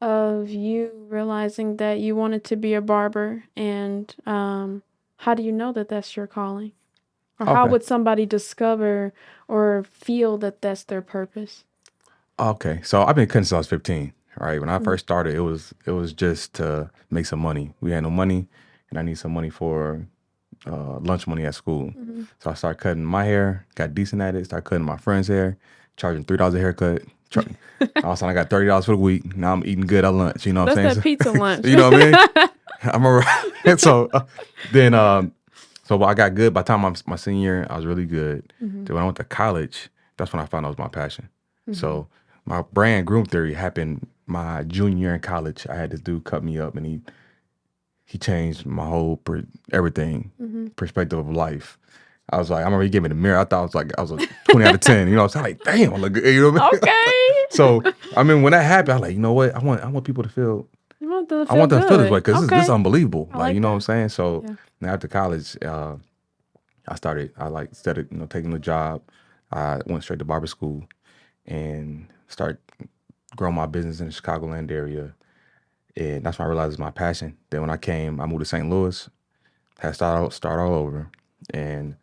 of you realizing that you wanted to be a barber, and how do you know that that's your calling? Or how would somebody discover or feel that that's their purpose? Okay, so I've been cutting since I was 15. Right, when I first started, it was just to make some money. We had no money, and I need some money for lunch money at school. So I started cutting my hair, got decent at it. Started cutting my friend's hair, charging $3 a haircut. All of a sudden, I got $30 for the week. Now I'm eating good at lunch. You know what I'm saying? That's that pizza lunch. You know what I mean? I remember. So I got good. By the time my senior year, I was really good. Then when I went to college, that's when I found out it was my passion. So my brand Groom Theory happened my junior year in college. I had this dude cut me up, and he changed my whole everything, perspective of life. I was like, I remember he gave me the mirror. I thought I was a 20 out of 10. You know what I'm saying? Like, damn, I look good. You know what I mean? Okay. So, I mean, when that happened, I was like, you know what? I want people to feel. I want them to feel this way because this is unbelievable. Like, you know what I'm saying? So now after college, instead of taking the job, I went straight to barber school and started growing my business in the Chicagoland area. And that's when I realized it was my passion. Then when I moved to St. Louis, had to start all over. And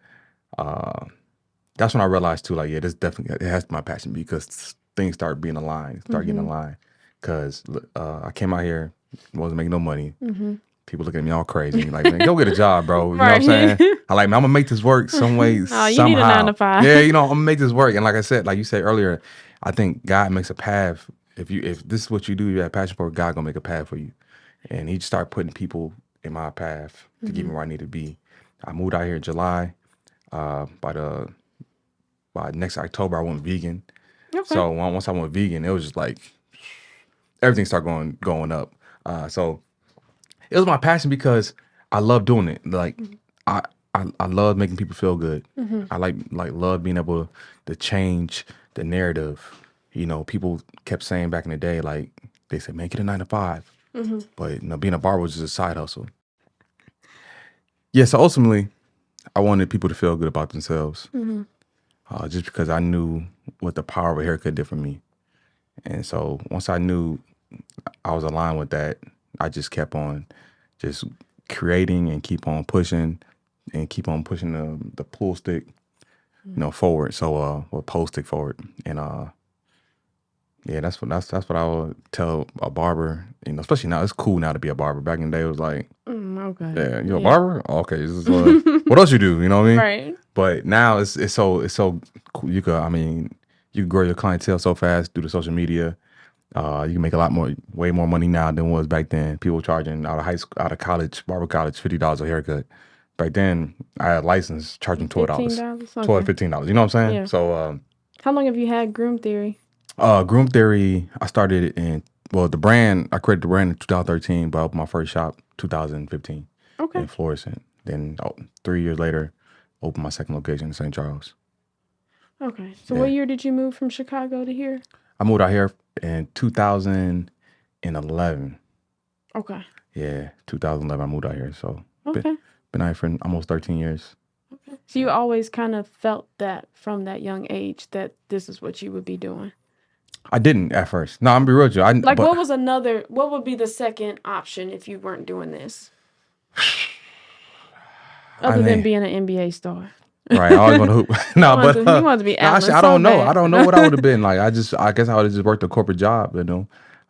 that's when I realized too, like, this definitely, it has to be my passion because things start being aligned, getting aligned. Because I came out here, wasn't making no money. People looking at me all crazy. Like, man, go get a job, bro. You know what I'm saying? I'm like, man, I'm going to make this work some way, somehow. You need a 9 to 5. Yeah, I'm going to make this work. And like I said, like you said earlier, I think God makes a path. If this is what you do, you have passion for, God going to make a path for you. And he just started putting people in my path to get me where I need to be. I moved out here in July. By next October, I went vegan. Okay. So once I went vegan, it was just like everything started going up. So it was my passion because I love doing it. Like I love making people feel good. I love being able to change the narrative. People kept saying back in the day, like, they said, man, get a 9 to 5. But being a barber was just a side hustle. Yeah, so ultimately, I wanted people to feel good about themselves. Just because I knew what the power of a haircut did for me. And so once I knew I was aligned with that, I just kept on just creating and keep on pushing the pull stick, forward. So or pull stick forward. And yeah, that's what I would tell a barber. Especially now, it's cool now to be a barber. Back in the day, it was like, okay, yeah, you're a barber. Oh, okay, this is what else you do? You know what I mean? Right. But now it's so cool. You can grow your clientele so fast through the social media. You can make way more money now than was back then. People charging out of college, barber college, $50 a haircut. Back then, I had a license charging $12, $15. You know what I'm saying? Yeah. So, how long have you had Groom Theory? Groom Theory, I started the brand. I created the brand in 2013, but I opened my first shop 2015 in Florissant. Then 3 years later, opened my second location in St. Charles. Okay. So what year did you move from Chicago to here? I moved out here in 2011. Okay. Yeah, 2011 I moved out here. So been out here for almost 13 years. Okay. So you always kind of felt that from that young age that this is what you would be doing? I didn't at first. No, I'm gonna be real with you. What would be the second option if you weren't doing this? Other than being an NBA star. Right, I always want to hoop. He wanted to be Allen. I don't know. I don't know what I would have been like. I guess I would have just worked a corporate job, try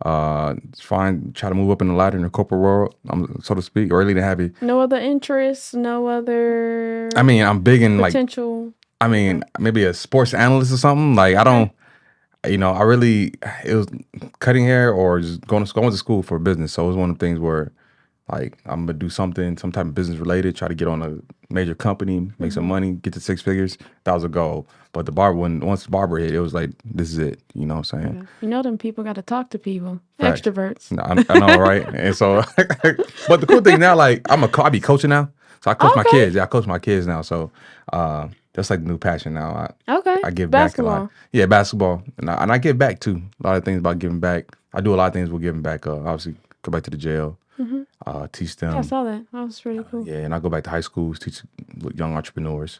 to move up in the ladder in the corporate world, so to speak, or really to have it. No other interests, no other. I'm big in potential. Maybe a sports analyst or something. Like I don't, it was cutting hair or just going to school for business. So it was one of the things where, like, I'm gonna do some type of business related, try to get on a major company, make some money, get to 6 figures. That was a goal. But once the barber hit, it was like, this is it. You know what I'm saying? Okay. Them people got to talk to people. Right. Extroverts. I know, right? And so, but the cool thing now, like, I be coaching now. So I coach my kids. Yeah, I coach my kids now. So that's like the new passion now. I give back a lot. Yeah, basketball. And I give back too. A lot of things about giving back. I do a lot of things with giving back. Obviously, go back to the jail. Teach them. Yeah, I saw that. That was really cool. Yeah, and I go back to high schools, teach young entrepreneurs.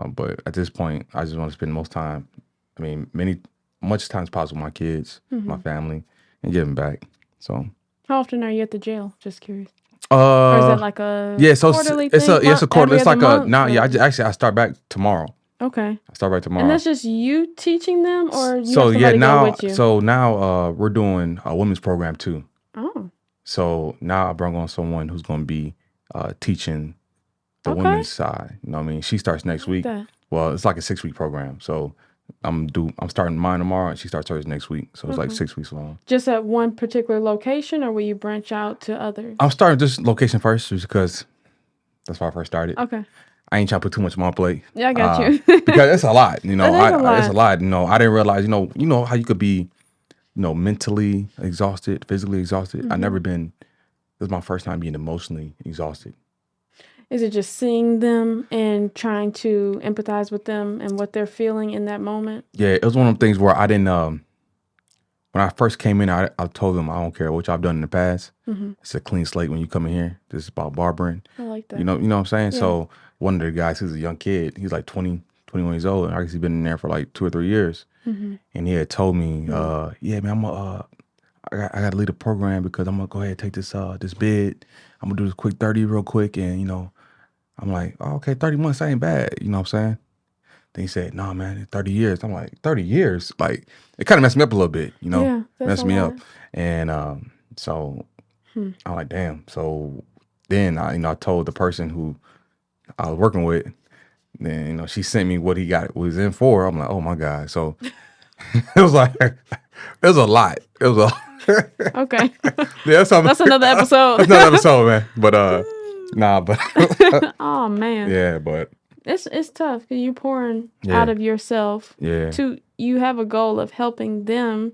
But at this point, I just want to spend much time as possible with my kids, my family, and giving back. So, how often are you at the jail? Just curious. Or is that like a quarterly thing? It's a quarter. It's like I start back tomorrow. Okay. I start back tomorrow. And that's just you teaching them, or you have somebody go with you? So now we're doing a women's program too. Oh. So now I brought on someone who's going to be teaching the women's side. You know what I mean? She starts next week. Well, it's like a 6-week program. So I'm starting mine tomorrow, and she starts hers next week. So it's like 6 weeks long. Just at one particular location, or will you branch out to others? I'm starting this location first just because that's where I first started. Okay. I ain't trying to put too much on my plate. Yeah, I got you. Because it's a lot. It's a lot. It's a lot. I didn't realize, how you could be, mentally exhausted, physically exhausted. I've never been. This is my first time being emotionally exhausted. Is it just seeing them and trying to empathize with them and what they're feeling in that moment? Yeah, it was one of the things where I didn't. When I first came in, I told them I don't care what y'all done in the past. It's a clean slate when you come in here. This is about barbering. I like that. You know what I'm saying? Yeah. So one of the guys, who's a young kid, he's like 20, 21 years old, and I guess he's been in there for like 2 or 3 years. And he had told me, yeah, man, I got to lead a program because I'm gonna go ahead and take this bid. I'm gonna do this quick 30 real quick, and I'm like, oh, okay, 30 months ain't bad. You know what I'm saying? Then he said, no, man, 30 years. I'm like, 30 years? Like, it kind of messed me up a little bit, Yeah, messed me up. And so I'm like, damn. So then I told the person who I was working with, then she sent me what he was in for. I'm like, oh my God. So it was like, it was a lot. It was a okay. Yeah, that's another episode. That's another episode, man. But oh man. Yeah, but it's tough because you're pouring out of yourself. Yeah. You have a goal of helping them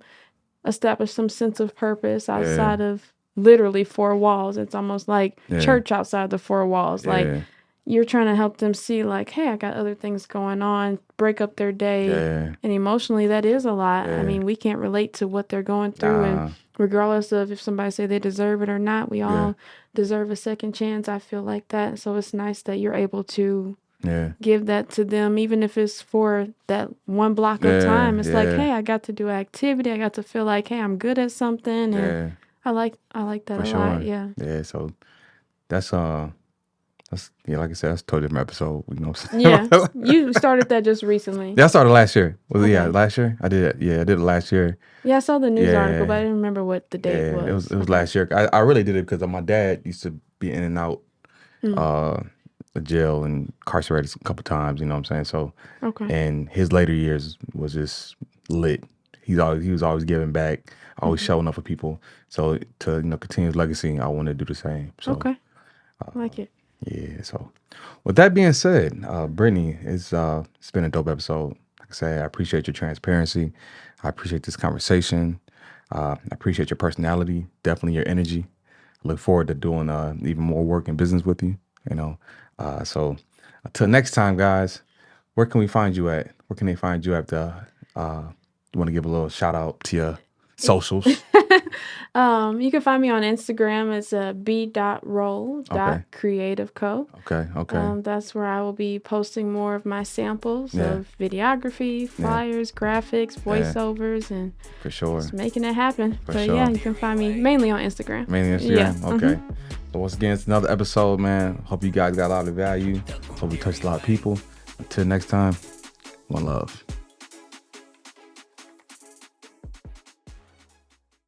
establish some sense of purpose outside of literally 4 walls. It's almost like church outside the 4 walls. Like you're trying to help them see like, hey, I got other things going on, break up their day. Yeah. And emotionally, that is a lot. Yeah. I mean, we can't relate to what they're going through. And regardless of if somebody say they deserve it or not, we all deserve a second chance. I feel like that. So it's nice that you're able to give that to them, even if it's for that one block of time. It's like, hey, I got to do an activity. I got to feel like, hey, I'm good at something. And I like that a lot. Yeah. Yeah. So that's like I said, that's a totally different episode. You know what I'm saying? Yeah. You started that just recently. Yeah, I started last year. Last year? I did it. Yeah, I did it last year. Yeah, I saw the news article, but I didn't remember what the date was. It was last year. I really did it because my dad used to be in and out the jail and incarcerated a couple times, you know what I'm saying? So and his later years was just lit. He was always giving back, always showing up for people. So to continue his legacy, I want to do the same. So I like it. Yeah, so with that being said, Brittany, it's been a dope episode. Like I say, I appreciate your transparency. I appreciate this conversation. I appreciate your personality, definitely your energy. I look forward to doing even more work in business with you, So until next time, guys, where can we find you at? Where can they find you at you want to give a little shout out to your socials? You can find me on Instagram. It's b.roll.creativeco. Okay. That's where I will be posting more of my samples of videography, flyers, graphics, voiceovers, and for sure, just making it happen. You can find me mainly on Instagram. Yeah. Okay. So once again, it's another episode, man. Hope you guys got a lot of value. Hope we touched a lot of people. Until next time, one love.